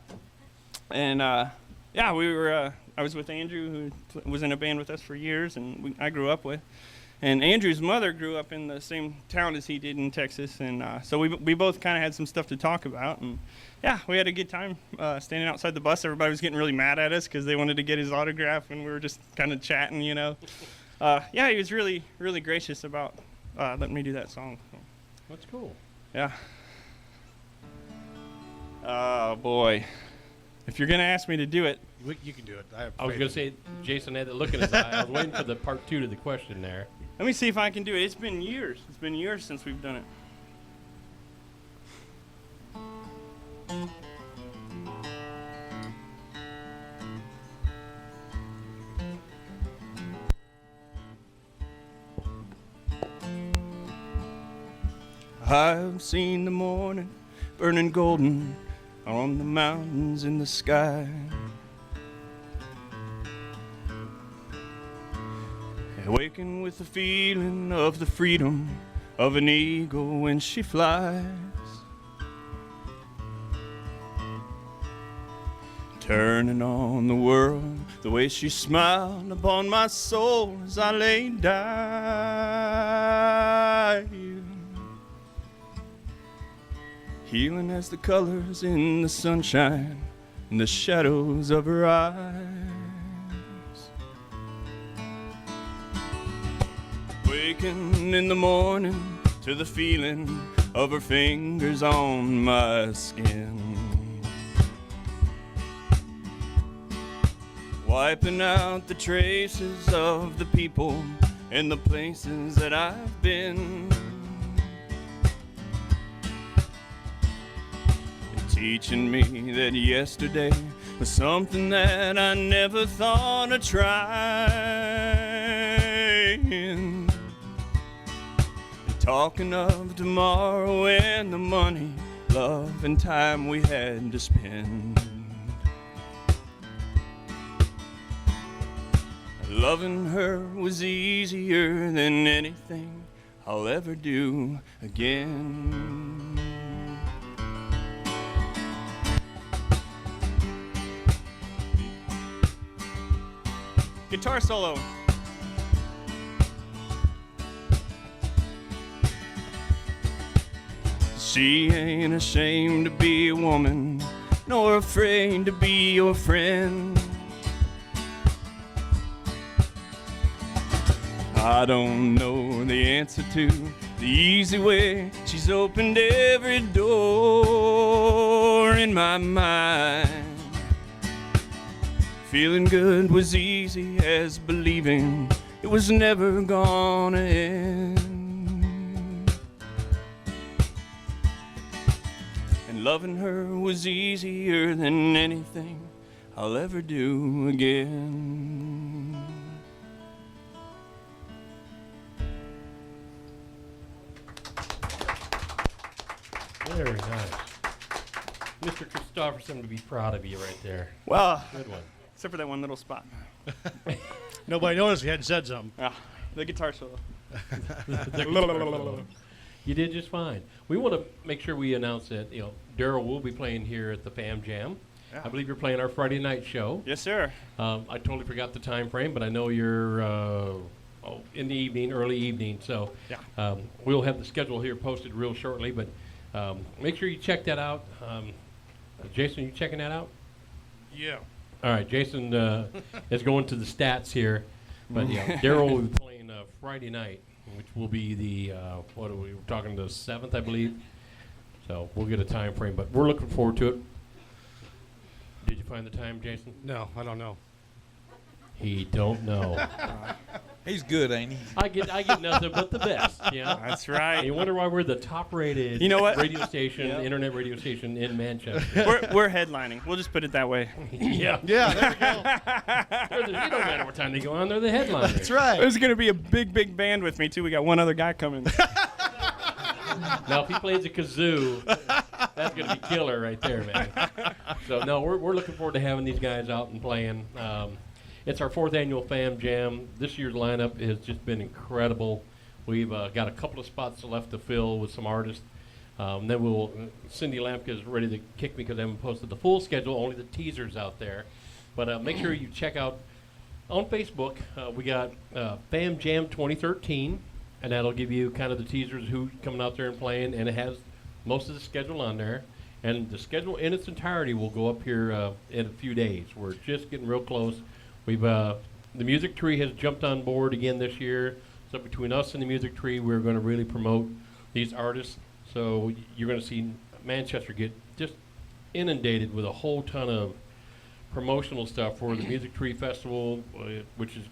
And, yeah, I was with Andrew, who was in a band with us for years, and I grew up with. And Andrew's mother grew up in the same town as he did in Texas, and so we both kind of had some stuff to talk about. And yeah, we had a good time standing outside the bus. Everybody was getting really mad at us because they wanted to get his autograph, and we were just kind of chatting, you know. Yeah, he was really, really gracious about letting me do that song. That's cool. Yeah. Oh, boy. If you're going to ask me to do it. You can do it. I was going to say, Jason had that look in his eye. I was waiting for the part 2 to the question there. Let me see if I can do it. It's been years. It's been years since we've done it. I've seen the morning burning golden on the mountains in the sky. Awaken with the feeling of the freedom of an eagle when she flies. Turning on the world the way she smiled upon my soul as I lay dying. Healing as the colors in the sunshine and the shadows of her eyes. Waking in the morning to the feeling of her fingers on my skin. Wiping out the traces of the people and the places that I've been. Teaching me that yesterday was something that I never thought of trying. Talking of tomorrow and the money, love, and time we had to spend. Loving her was easier than anything I'll ever do again. Guitar solo. She ain't ashamed to be a woman, nor afraid to be your friend. I don't know the answer to the easy way. She's opened every door in my mind. Feeling good was easy as believing it was never gonna end. And loving her was easier than anything I'll ever do again. Very nice. Mr. Christopherson would be proud of you right there. Well, Good one. except for that one little spot. Nobody noticed he hadn't said something. Ah, the guitar solo. You did just fine. We want to make sure we announce that, Daryl will be playing here at the Fam Jam. Yeah. I believe you're playing our Friday night show. Yes, sir. I totally forgot the time frame, but I know you're in the evening, early evening. So Yeah. We'll have the schedule here posted real shortly, but make sure you check that out. Jason, you checking that out? Yeah. All right, Jason is going to the stats here, but Daryl will be playing Friday night, which will be the what are we talking, the 7th, I believe. So we'll get a time frame, but we're looking forward to it. Did you find the time, Jason? No, I don't know. He don't know. He's good, ain't he? I get nothing but the best. Yeah, That's right. you wonder why we're the top-rated You know what? radio station, Yep. internet radio station in Manchester. We're headlining. We'll just put it that way. Yeah, Yeah, there we go. it don't matter what time they go on; they're the headliner. That's right. There's going to be a big band with me, too. We got one other guy coming. Now, if he plays a kazoo, That's going to be killer right there, man. So, no, we're looking forward to having these guys out and playing. It's our 4th annual Fam Jam. This year's lineup has just been incredible. We've got a couple of spots left to fill with some artists. Then Cindy Lampka is ready to kick me because I haven't posted the full schedule, only the teasers out there. But make sure you check out on Facebook. We got Fam Jam 2013, and that'll give you kind of the teasers, who's coming out there and playing, and it has most of the schedule on there. And the schedule in its entirety will go up here in a few days. We're just getting real close. We've the Music Tree has jumped on board again this year. So between us and the Music Tree, we're going to really promote these artists. So you're going to see Manchester get just inundated with a whole ton of promotional stuff for the Music Tree Festival, which is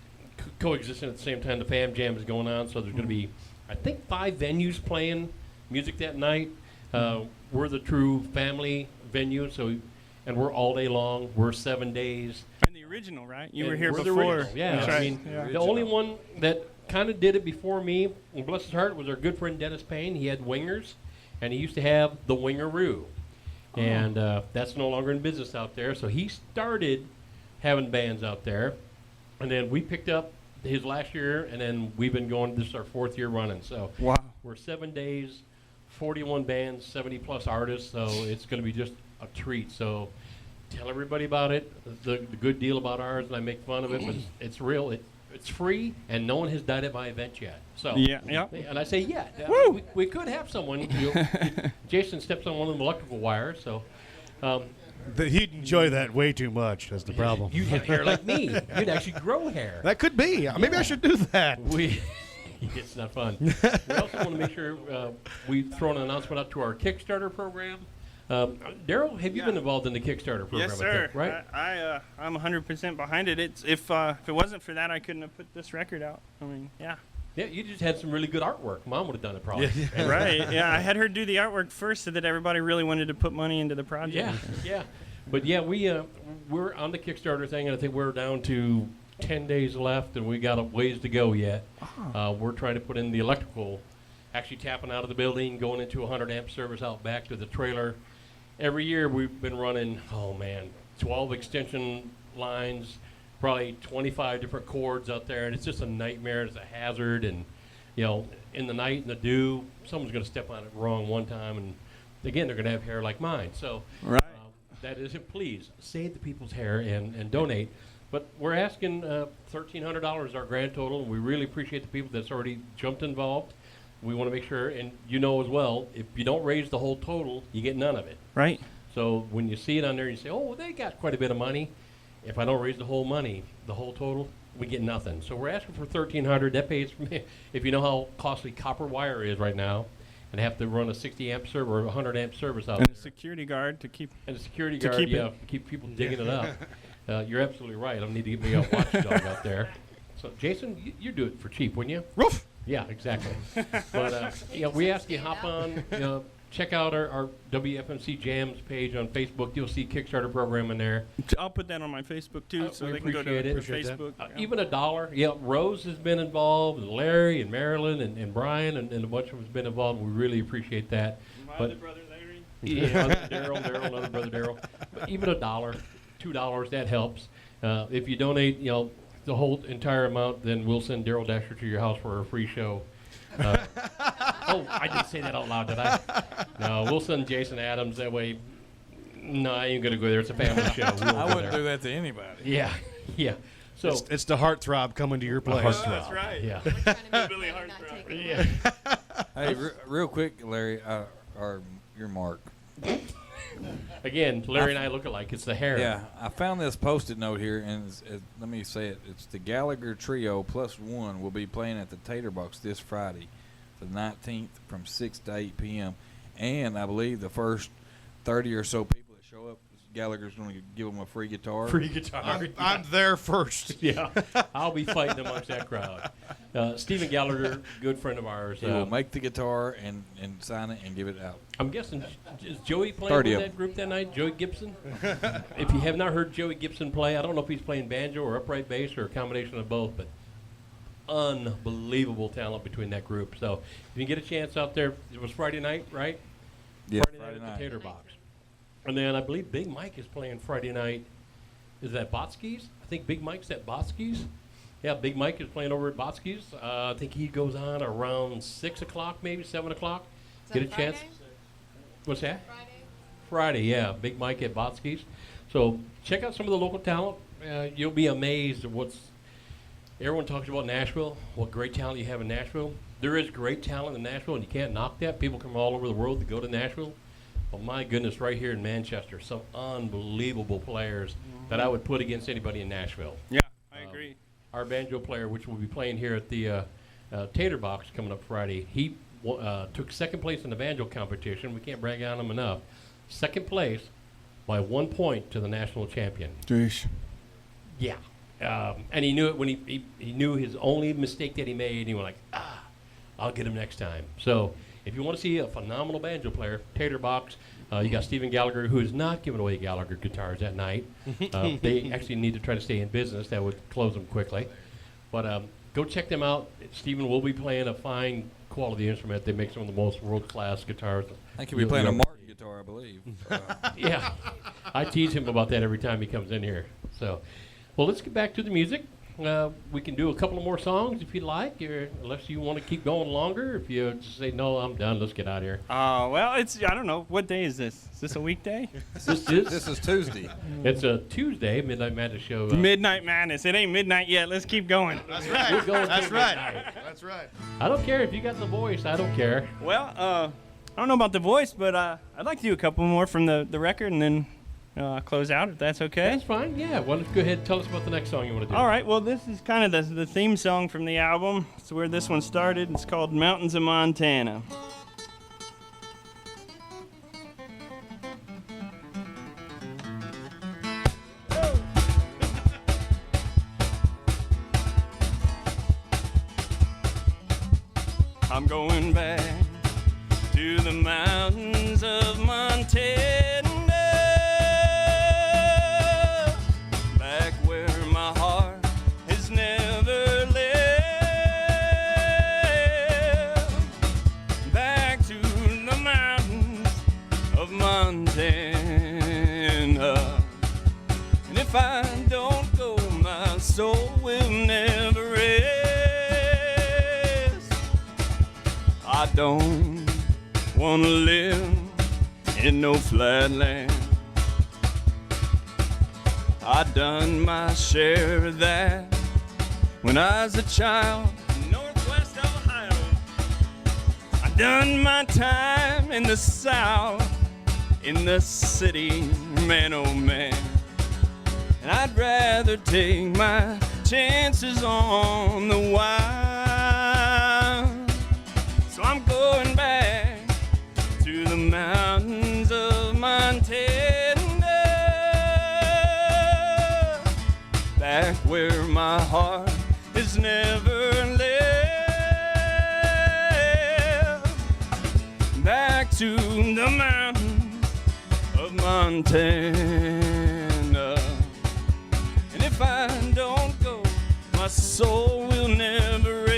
coexisting at the same time the Fam Jam is going on. So there's going to be, I think, 5 venues playing music that night. We're the true family venue, and we're all day long. We're 7 days. And the original, right? You And were here we're the before. original, yeah. That's I right. mean, Yeah. the only one that kind of did it before me, and bless his heart, was our good friend Dennis Payne. He had Wingers, and he used to have the Wingaroo. And that's no longer in business out there. So he started having bands out there. And then we picked up his last year, and then we've been going, this is our 4th year running. So Wow. we're 7 days, 41 bands, 70-plus artists. So it's going to be just a treat. So tell everybody about it. The good deal about ours, and I make fun of it, but it's real. It's free, and no one has died at my event yet. So Yeah. and I say yet. Woo! We could have someone. Jason steps on one of them electrical wires, so He'd enjoy that way too much. That's the problem. you'd have hair like me. You'd actually grow hair. That could be. Maybe I should do that. It's not fun. We also want to make sure we throw an announcement out to our Kickstarter program. Daryl, have you been involved in the Kickstarter program? Yes, I sir. think, right? I'm 100% behind it. If it wasn't for that, I couldn't have put this record out. I mean, yeah. Yeah, you just had some really good artwork. Mom would have done it probably. Right. Yeah, I had her do the artwork first so that everybody really wanted to put money into the project. Yeah. But yeah, we're on the Kickstarter thing, and I think we're down to 10 days left, and we got a ways to go yet. We're trying to put in the electrical, actually tapping out of the building, going into a 100-amp service out back to the trailer. Every year we've been running, 12 extension lines, probably 25 different cords out there, and it's just a nightmare. It's a hazard, and in the night in the dew, someone's going to step on it wrong one time, and again, they're going to have hair like mine. So Right. that is it. Please save the people's hair and donate. But we're asking $1,300 our grand total, and we really appreciate the people that's already jumped involved. We want to make sure, and as well, if you don't raise the whole total, you get none of it. Right. So when you see it on there, you say, oh, they got quite a bit of money. If I don't raise the whole money, the whole total, we get nothing. So we're asking for $1,300. That pays for me. If you know how costly copper wire is right now, and have to run a 60-amp server or a 100-amp service out And there. a security guard to keep. And a security to guard, keep it. to keep people digging it up. You're absolutely right. I need to get me a watchdog out there. So, Jason, you do it for cheap, wouldn't you? Roof. Yeah, exactly. But we ask you hop on, check out our WFMC Jams page on Facebook. You'll see Kickstarter program in there. I'll put that on my Facebook too, so we they can go to appreciate it. Appreciate that. Facebook. Even $1. Yeah, Rose has been involved, and Larry and Marilyn and Brian and a bunch of them has been involved. We really appreciate that. My But- other brother Larry. Yeah, Daryl, another brother Daryl. But even $1, $2, that helps. If you donate, the whole entire amount, then we'll send Daryl Dasher to your house for a free show. Oh, I didn't say that out loud, did I? No, we'll send Jason Adams. That way, no, I ain't gonna go there. It's a family show. We won't I go wouldn't there. do that to anybody. Yeah. So It's the heartthrob coming to your place. heartthrob. That's right. yeah. We're trying to make Billy sure you're not Hartford. taking Yeah. Hey, real quick, Larry, or your Mark. Again, Larry and I look alike. It's the hair. Yeah, I found this Post-it note here, and let me say it. It's the Gallagher Trio +1 will be playing at the Tater Box this Friday, the 19th, from 6 to 8 p.m. And I believe the first 30 or so people that show up, Gallagher's going to give them a free guitar. Free guitar. I'm there first. Yeah. I'll be fighting amongst that crowd. Stephen Gallagher, good friend of ours. He will make the guitar and sign it and give it out. I'm guessing, is Joey playing 30 with of that group that night? Joey Gibson? If you have not heard Joey Gibson play, I don't know if he's playing banjo or upright bass or a combination of both, but unbelievable talent between that group. So if you can get a chance out there, it was Friday night, right? Yeah, Friday night at the night. Tater Box. And then I believe Big Mike is playing Friday night. Is that Botsky's? I think Big Mike's at Botsky's. Yeah, Big Mike is playing over at Botsky's. I think he goes on around 6 o'clock, maybe 7 o'clock. Is Get a that chance. Friday? What's that? Friday? Friday, yeah. Big Mike at Botsky's. So check out some of the local talent. You'll be amazed at everyone talks about Nashville, what great talent you have in Nashville. There is great talent in Nashville, and you can't knock that. People come all over the world to go to Nashville. But my goodness, right here in Manchester, some unbelievable players that I would put against anybody in Nashville. Yeah, I agree. Our banjo player, which will be playing here at the Tater Box coming up Friday, he took second place in the banjo competition. We can't brag on him enough. Second place by 1 point to the national champion. Jeez. Yeah. And he knew it when he knew his only mistake that he made, and he went like, I'll get him next time. So if you want to see a phenomenal banjo player, Tater Box, you got Stephen Gallagher, who is not giving away Gallagher guitars that night. They actually need to try to stay in business. That would close them quickly. But go check them out. Stephen will be playing a fine quality instrument. They make some of the most world-class guitars. I think he'll be playing a Martin guitar, I believe. Yeah. I tease him about that every time he comes in here. So, well, let's get back to the music. We can do a couple of more songs if you'd like, or unless you want to keep going longer. If you just say, no, I'm done, let's get out of here. Well, I don't know. What day is this? Is this a weekday? This is Tuesday. It's a Tuesday, Midnight Madness show. Midnight Madness. It ain't midnight yet. Let's keep going. That's We're right. going That's till right. midnight. That's right. I don't care if you got the voice. I don't care. Well, I don't know about the voice, but I'd like to do a couple more from the record and then close out, if that's okay. That's fine. Yeah. Well, let's go ahead and tell us about the next song you want to do. All right. Well, this is kind of the theme song from the album. It's where this one started. It's called Mountains of Montana. I'm going back to the mountains of Montana, back where my heart has never left, back to the mountains of Montana. And if I don't go, my soul will never rest. I don't want to live in no flatland. I done my share of that when I was a child in Northwest Ohio. I done my time in the South, in the city, man oh man. And I'd rather take my chances on the wild. So I'm going back to the mountains of Montana, back where my heart has never left, back to the mountains of Montana. And if I don't go, my soul will never rest.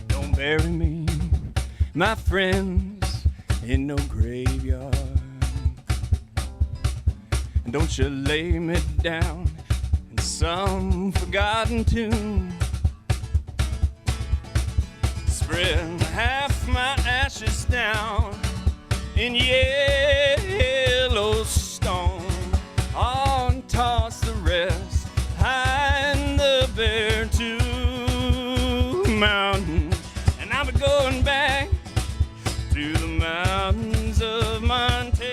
Don't bury me, my friends, in no graveyard. And don't you lay me down in some forgotten tomb. Spread half my ashes down in Yellowstone. On toss the rest high in the Beartooth Mountains. And I'm going back to the mountains of Montana,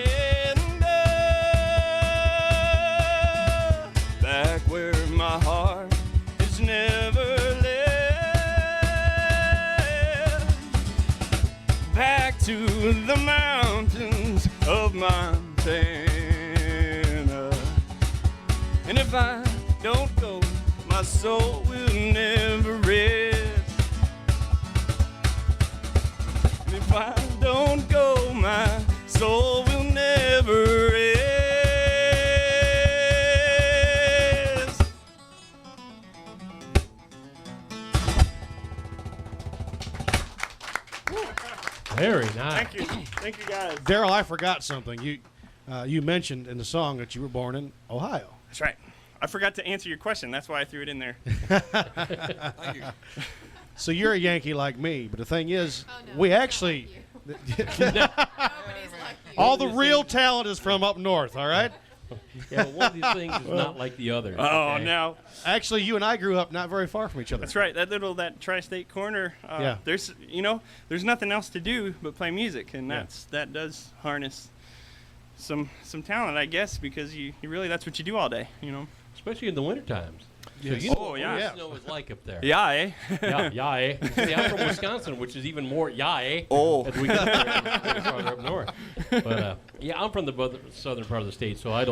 back where my heart has never left, back to the mountains of Montana. if I don't go, my soul will never rest. If I don't go, my soul will never rest. Very nice. Thank you. Thank you, guys. Daryl, I forgot something. You mentioned in the song that you were born in Ohio. That's right. I forgot to answer your question. That's why I threw it in there. Thank you. So you're a Yankee like me, but the thing is, Oh, no, we it's not actually like you. Nobody's like you. all the real talent is from up north. All right. Yeah, but one of these things is not like the other. Oh, okay? no. Actually, you and I grew up not very far from each other. That's right. That tri-state corner. Yeah. There's nothing else to do but play music, and Yeah. that does harness some talent, I guess, because you really that's what you do all day. Especially in the winter times. Yes. So you know Oh, what yeah. the snow is like up there. Yeah, eh? Yeah, eh? See, I'm from Wisconsin, which is even more eh? Oh. As we get farther up north. But yeah, I'm from the southern part of the state, so I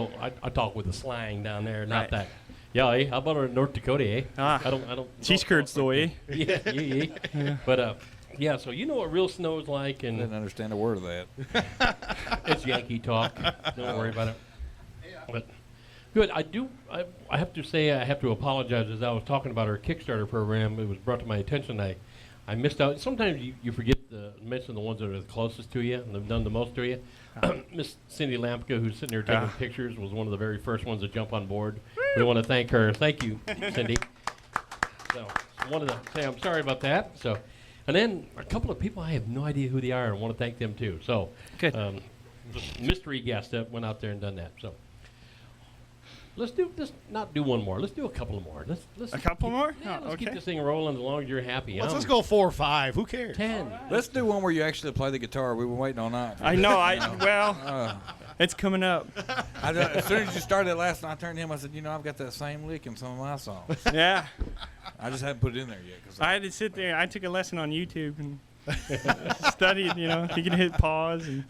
talk with the slang down there, not Right. that. Yeah, eh? How about North Dakota, eh? Ah. I don't. Cheese curds, though, eh? Yeah. But yeah, so you know what real snow is like, I didn't and understand a word of that. it's Yankee talk. Don't worry about it. But good. I have to say I have to apologize as I was talking about our Kickstarter program. It was brought to my attention. I missed out. Sometimes you forget to mention the ones that are the closest to you and have done the most to you. Miss Cindy Lampka, who's sitting here taking pictures, was one of the very first ones to jump on board. We want to thank her. Thank you, Cindy. So wanted to say I'm sorry about that. So, and then a couple of people I have no idea who they are and want to thank them too. So, Good. just mystery guest that went out there and done that. So. Let's not do one more. Let's do a couple more. Let's A couple keep- more? Yeah, Oh, let's keep okay. this thing rolling as long as you're happy. Let's go 4 or 5. Who cares? 10. Let's do one where you actually play the guitar. We were waiting all night. I know. Well, Uh, it's coming up. as soon as you started last night, I turned to him. I said, I've got that same lick in some of my songs. Yeah. I just haven't put it in there yet. I had to sit there. I took a lesson on YouTube and studied. You can hit pause, and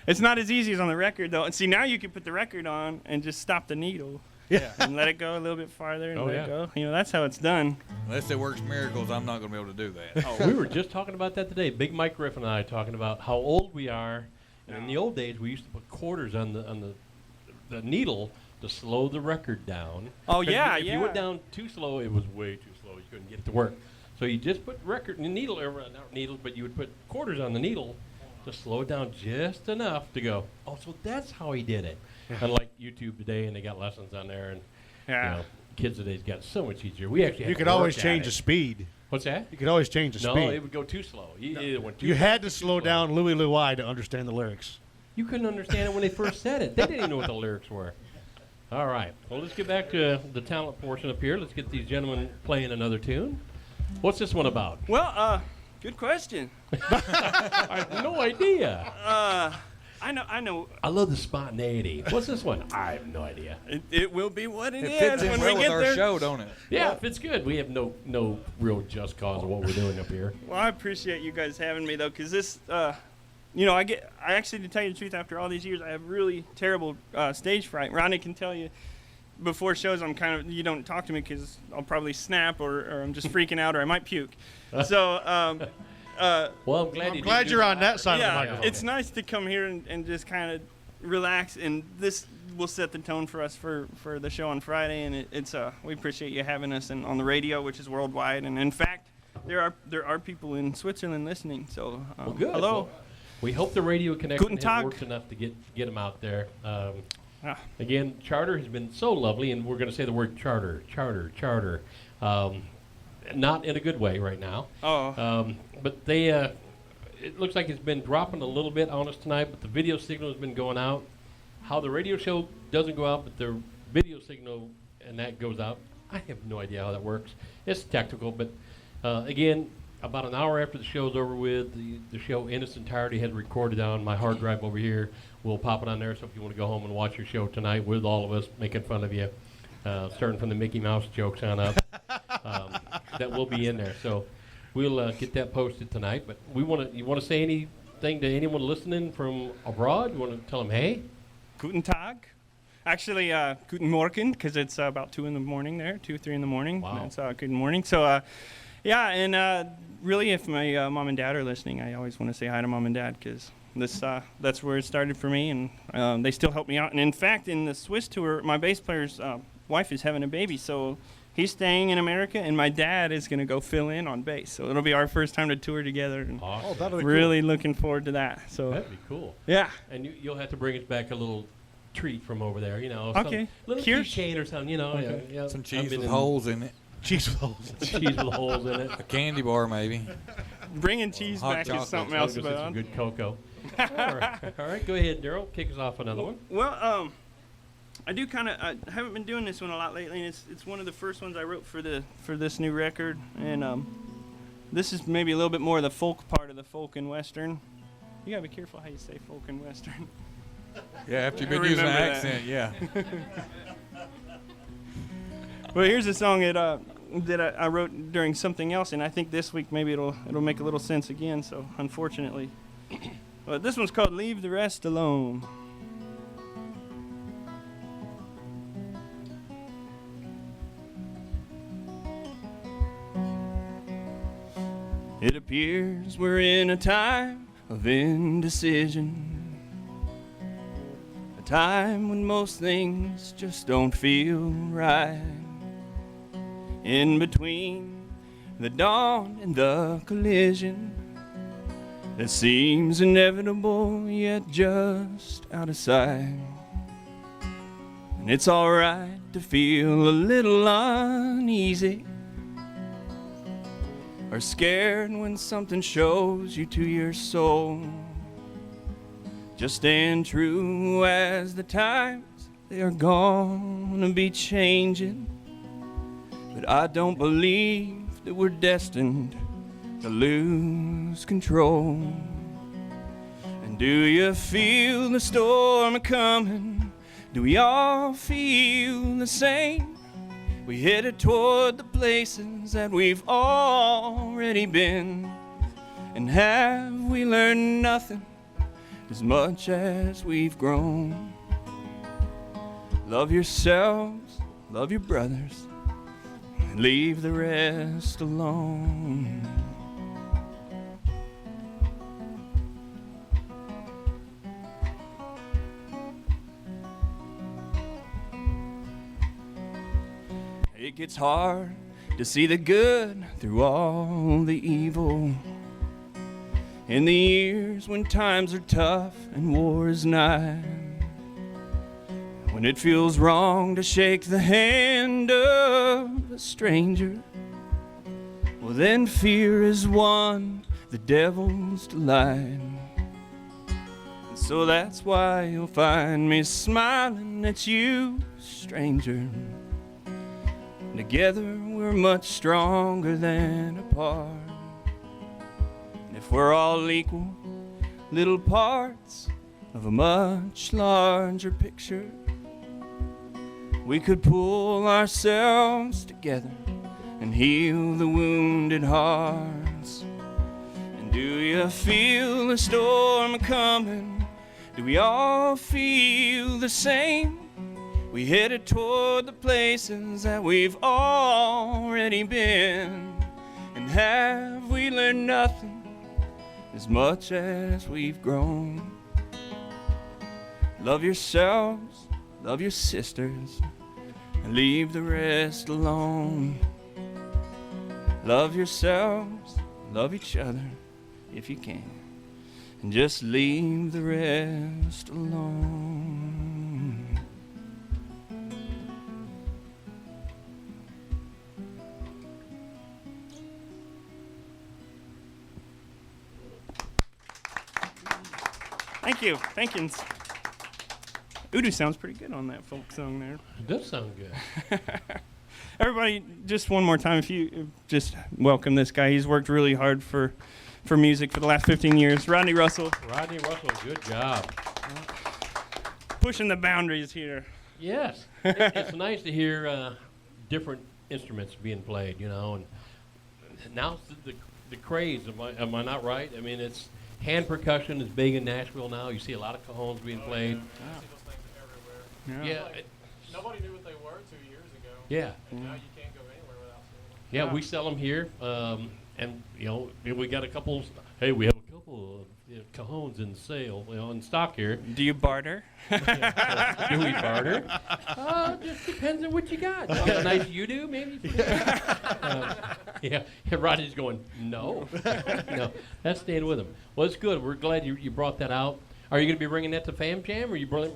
it's not as easy as on the record though. And see, now you can put the record on and just stop the needle. Yeah. And let it go a little bit farther and Oh, let yeah. it go. That's how it's done. Unless it works miracles, I'm not going to be able to do that. Oh, we were just talking about that today. Big Mike Griffin and I talking about how old we are. And in the old days, we used to put quarters on the needle to slow the record down. Oh, 'Cause yeah, if yeah. you went down too slow, it was way too slow. You couldn't get it to work. So you just put needle, not needles, but you would put quarters on the needle to slow it down just enough to go, oh, so that's how he did it. Unlike YouTube today, and they got lessons on there, and Yeah. kids today's got so much easier. We actually You have could to always work change at the it. speed. What's that? You could always change the No, speed. it would go too slow. It went too You had to too slow down Louie Louie to understand the lyrics. You couldn't understand it when they first said it. They didn't even know what the lyrics were. All right. Well, let's get back to the talent portion up here. Let's get these gentlemen playing another tune. What's this one about? Well, good question. I have no idea. I know. I love the spontaneity. What's this one? I have no idea. It will be what it It is fits in when well we with get our there. show, don't it? Yeah, if it's good. We have no real just cause of what we're doing up here. Well, I appreciate you guys having me though, because this, I actually, to tell you the truth, after all these years, I have really terrible stage fright. Ronnie can tell you, before shows, I'm kind of, you don't talk to me because I'll probably snap or I'm just freaking out or I might puke. So, Well, I'm glad, I'm glad you're on that side of the yeah, microphone. it's nice to come here and just kind of relax, and this will set the tone for us for the show on Friday, and it's we appreciate you having us on the radio, which is worldwide, and in fact, there are people in Switzerland listening. So, Well, good. hello. Well, we hope the radio connection Guten has Tag. worked enough to get them out there. Ah. Again, Charter has been so lovely, and we're going to say the word charter. Not in a good way right now. Oh, But they, it looks like it's been dropping a little bit on us tonight, but the video signal has been going out. How the radio show doesn't go out, but the video signal and that goes out, I have no idea how that works. It's technical, but again, about an hour after the show's over with, the show in its entirety has recorded on my hard drive over here. We'll pop it on there, so if you want to go home and watch your show tonight with all of us making fun of you, starting from the Mickey Mouse jokes on up, that will be in there. So we'll get that posted tonight. But you want to say anything to anyone listening from abroad? You want to tell them, hey? Guten Tag. Actually, guten Morgen, because it's about 2 in the morning there, 2, 3 in the morning. Wow. It's good morning. So, yeah, and really, if my mom and dad are listening, I always want to say hi to mom and dad, because that's where it started for me, and they still help me out. And in fact, in the Swiss tour, my bass player's wife is having a baby, so he's staying in America, and my dad is going to go fill in on bass. So it'll be our first time to tour together, and Awesome. that'll be really looking forward to that. So That'd be cool. yeah. And you'll have to bring us back a little treat from over there, Okay. some little Kirsch? keychain or something, Okay. Yeah, Some I've cheese been with in- holes in it. Cheese with holes. cheese with holes in it. A candy bar, maybe. Bringing cheese Hot back chocolate. is something I'll else, go get some but good cocoa. All right, go ahead, Daryl. Kick us off another one. well, I do kind of. I haven't been doing this one a lot lately, and it's one of the first ones I wrote for this new record, and this is maybe a little bit more of the folk part of the folk and western. You gotta be careful how you say folk and western. Yeah, after you've I been using an remember that. accent, yeah. Well, here's a song that I wrote during something else, and I think this week maybe it'll make a little sense again. So unfortunately, but this one's called "Leave the Rest Alone." It appears we're in a time of indecision, a time when most things just don't feel right. In between the dawn and the collision that seems inevitable yet just out of sight. And it's alright to feel a little uneasy or scared when something shows you to your soul. Just stand true as the times they are gonna be changing. But I don't believe that we're destined to lose control. And do you feel the storm coming? Do we all feel the same? We headed toward the places that we've already been. And have we learned nothing as much as we've grown? Love yourselves, love your brothers, and leave the rest alone. It gets hard to see the good through all the evil. In the years when times are tough and war is nigh, when it feels wrong to shake the hand of a stranger, well then fear is one, the devil's delight. And so that's why you'll find me smiling at you, stranger. Together we're much stronger than apart. And if we're all equal, little parts of a much larger picture, we could pull ourselves together and heal the wounded hearts. And do you feel the storm coming? Do we all feel the same? We headed toward the places that we've already been. And have we learned nothing as much as we've grown? Love yourselves, love your sisters, and leave the rest alone. Love yourselves, love each other if you can, and just leave the rest alone. Thank you. Thank you. Udo sounds pretty good on that folk song there. It does sound good. Everybody, just one more time, if you just welcome this guy. He's worked really hard for music for the last 15 years. Rodney Russell, Rodney Russell, good job. pushing the boundaries here. Yes, it's nice to hear different instruments being played, and now it's the craze. Am I not right? I mean, it's hand percussion is big in Nashville now. You see a lot of cajones being played. See those things everywhere. Yeah. Nobody knew what they were 2 years ago. Yeah. And now you can't go anywhere without seeing them. Yeah, we sell them here, and we got a couple. Hey, we have a couple of cajones in sale, in stock here. Do you barter? Do we barter? Just depends on what you got. How nice you do, maybe. Yeah, Rodney's going, no, no, that's staying with him. Well, it's good. We're glad you brought that out. Are you going to be bringing that to Fam Jam, or you bring?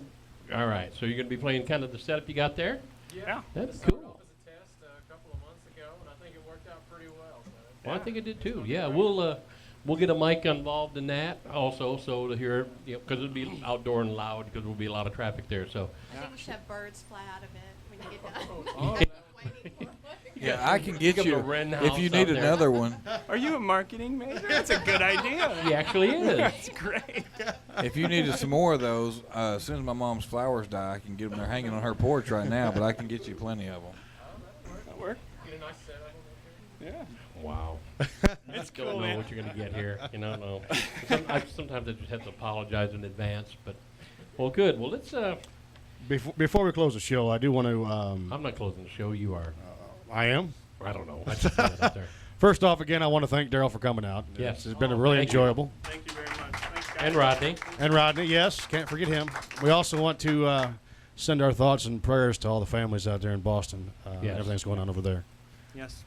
All right, so you're going to be playing kind of the setup you got there. Yeah. That's It started cool. off as a test a couple of months ago, and I think it worked out pretty well. So Well, I think it did too. Yeah, we'll get a mic involved in that also, so to hear, because it'll be outdoor and loud, because there'll be a lot of traffic there. So I think we should have birds fly out of it when you get done. Oh, Waiting for it. Yeah, I can get Give 'em you a Wren if house you out need there. another one. Are you a marketing major? That's a good idea. he actually is. That's great. If you needed some more of those, as soon as my mom's flowers die, I can get them. They're hanging on her porch right now, but I can get you plenty of them. That work? get a nice setup in there. Yeah. Wow. It's Don't cool, know man. what you're going to get here. No. Sometimes I just have to apologize in advance, but well, good. Well, let's. Before we close the show, I do want to. I'm not closing the show. You are. I am. I don't know. I just put that out there. First off, again, I want to thank Daryl for coming out. Yes. It's been really Thank you. enjoyable. Thank you very much. Thanks, guys. And Rodney. And Rodney, yes, can't forget him. We also want to send our thoughts and prayers to all the families out there in Boston. Yes. Everything's going on over there. Yes.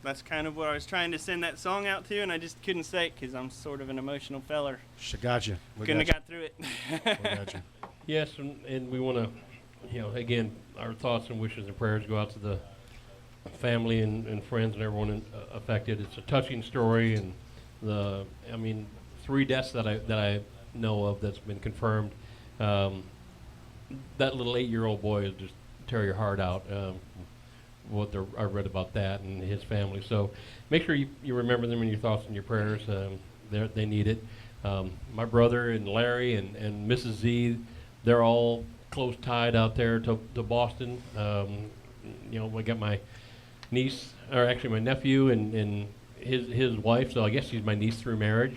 That's kind of what I was trying to send that song out to, and I just couldn't say it because I'm sort of an emotional feller. Got you. We Couldn't have got got through it. you. We got you. Yes, and we want to, again, our thoughts and wishes and prayers go out to the family and friends and everyone affected. It's a touching story, and 3 deaths that I know of that's been confirmed. That little 8-year-old boy will just tear your heart out. I read about that and his family. So make sure you remember them in your thoughts and your prayers. They need it. My brother and Larry and Mrs. Z, they're all close tied out there to Boston. I got my niece, or actually my nephew and his wife. So I guess she's my niece through marriage.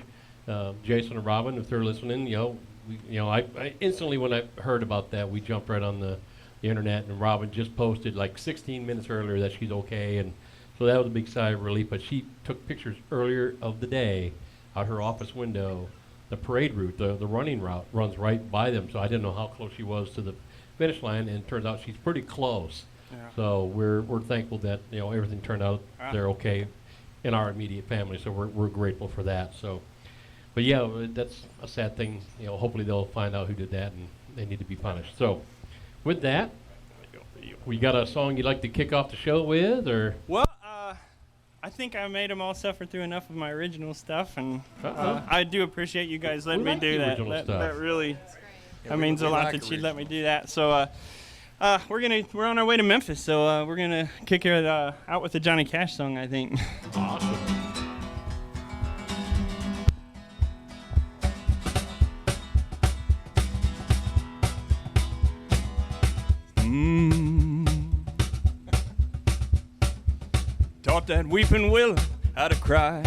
Jason and Robin, if they're listening, I instantly when I heard about that, we jumped right on the internet, and Robin just posted like 16 minutes earlier that she's okay, and so that was a big sigh of relief. But she took pictures earlier of the day out her office window. The parade route, the running route, runs right by them, so I didn't know how close she was to the finish line, and it turns out she's pretty close. Yeah. So we're thankful that everything turned out they're okay in our immediate family. So we're grateful for that. So, but yeah, that's a sad thing. Hopefully they'll find out who did that, and they need to be punished. So, with that, we got a song you'd like to kick off the show with, or? Well, I think I made them all suffer through enough of my original stuff, and I do appreciate you guys letting We me like do the that. original That stuff. really That's great. that means a lot that you let me do that. So we're on our way to Memphis, so we're gonna kick it out with the Johnny Cash song, I think. Awesome. Taught that weeping willow how to cry.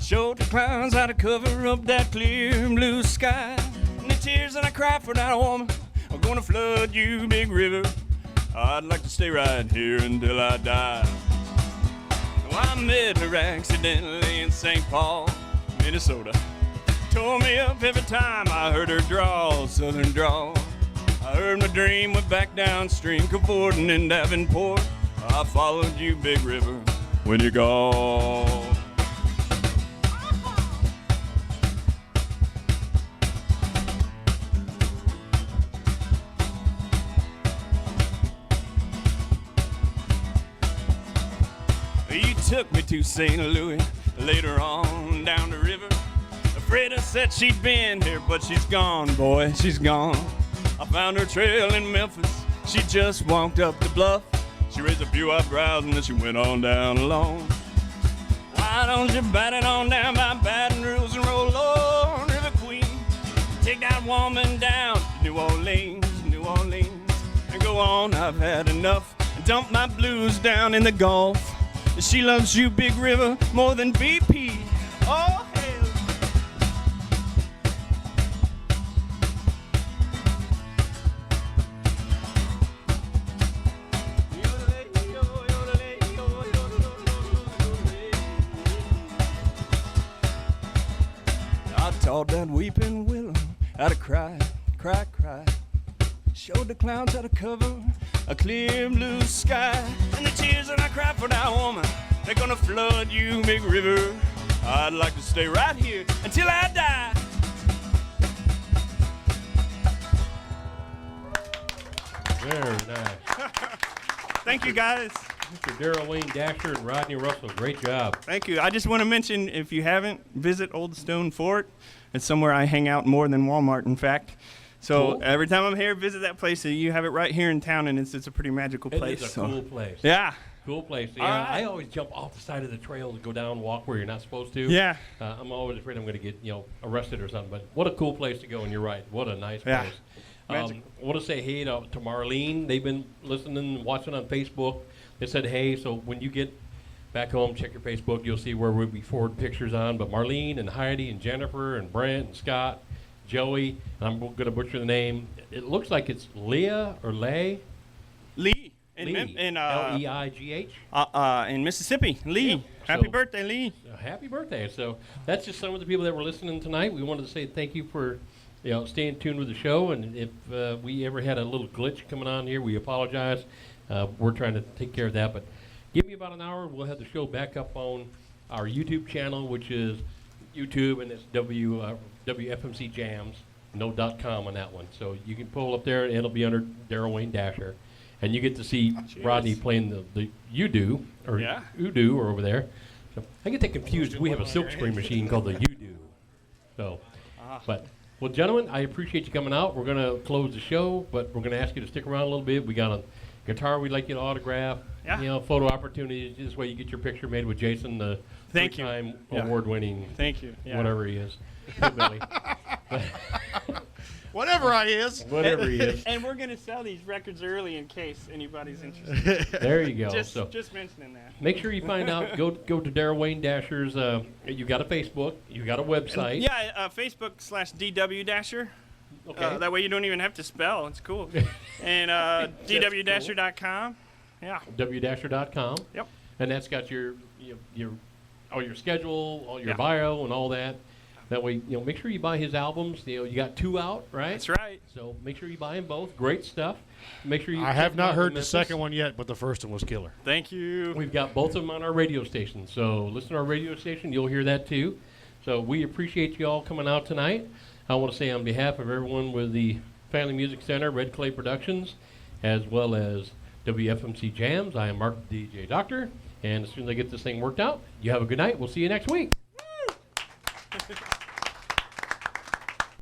Showed the clouds how to cover up that clear blue sky. And the tears that I cry for that woman are gonna flood you, big river. I'd like to stay right here until I die. So I met her accidentally in St. Paul, Minnesota. Tore me up every time I heard her drawl, southern drawl. I heard my dream went back downstream, cavorting in Davenport. I followed you, big river, when you're gone. You took me to St. Louis, later on down the river. Freda said she'd been here, but she's gone, boy, she's gone. I found her trail in Memphis, she just walked up the bluff. She raised a few eyebrows and then she went on down alone. Why don't you bat it on down by Baton Rouge and roll on, River Queen? Take that woman down to New Orleans, and go on, I've had enough. And dump my blues down in the Gulf. She loves you, big river, more than BP. Oh, hell. Taught that weeping willow how to cry, cry, cry. Showed the clouds how to cover a clear blue sky. And the tears that I cry for that woman, they're gonna flood you, big river. I'd like to stay right here until I die. Very nice. Thank you, guys. Mr. Daryl Wayne Dasher and Rodney Russell, great job. Thank you. I just want to mention, if you haven't, visit Old Stone Fort. It's somewhere I hang out more than Walmart, in fact. So Cool. every time I'm here, visit that place. You have it right here in town, and it's a pretty magical place. It is a cool place. Yeah. Cool place. Yeah, All right. I always jump off the side of the trail to go down and walk where you're not supposed to. Yeah. I'm always afraid I'm going to get arrested or something. But what a cool place to go, and you're right. What a nice Yeah. place. Magic. I want to say hey to Marlene. They've been listening and watching on Facebook. They said hey, so when you get back home, check your Facebook. You'll see where we'll be forward pictures on. But Marlene and Heidi and Jennifer and Brent and Scott, Joey, and I'm going to butcher the name. It looks like it's Leah or Lay. Lee. Lee. In Leigh. in Mississippi. Lee. Yeah. Happy So- birthday, Lee. Happy birthday. So that's just some of the people that were listening tonight. We wanted to say thank you for staying tuned with the show. And if we ever had a little glitch coming on here, we apologize. We're trying to take care of that. But give me about an hour. We'll have the show back up on our YouTube channel, which is YouTube, and it's WFMC Jams. No .com on that one. So you can pull up there, and it'll be under Daryl Wayne Dasher. And you get to see Rodney playing the you-do, or Yeah. Udo, or over there. So I get that confused. We have a silkscreen machine called the you-do. So, but, well, gentlemen, I appreciate you coming out. We're going to close the show, but we're going to ask you to stick around a little bit. We got a guitar we'd like you to autograph. Yeah. Photo opportunities. This way you get your picture made with Jason, the Thank you. three-time Yeah. award-winning Thank you. Yeah. whatever he is. Hillbilly. Whatever I is. Whatever he is. And we're going to sell these records early in case anybody's interested. There you go. just, So just mentioning that. make sure you find out. Go to Daryl Wayne Dasher's. You got a Facebook. You got a website. Yeah, Facebook/DW Dasher. Okay. That way you don't even have to spell. It's cool. And DWDasher.com. Yeah. WDasher.com. Yep. And that's got your all your schedule, all your Yeah. bio, and all that. That way, make sure you buy his albums. You got 2 out, right? That's right. So make sure you buy them both. Great stuff. Make sure you. I check have them not out in heard the Memphis. second one yet, but the first one was killer. Thank you. We've got both of them on our radio station. So listen to our radio station. You'll hear that too. So we appreciate you all coming out tonight. I want to say on behalf of everyone with the Family Music Center, Red Clay Productions, as well as WFMC Jams, I am Mark the DJ Doctor. And as soon as I get this thing worked out, you have a good night. We'll see you next week.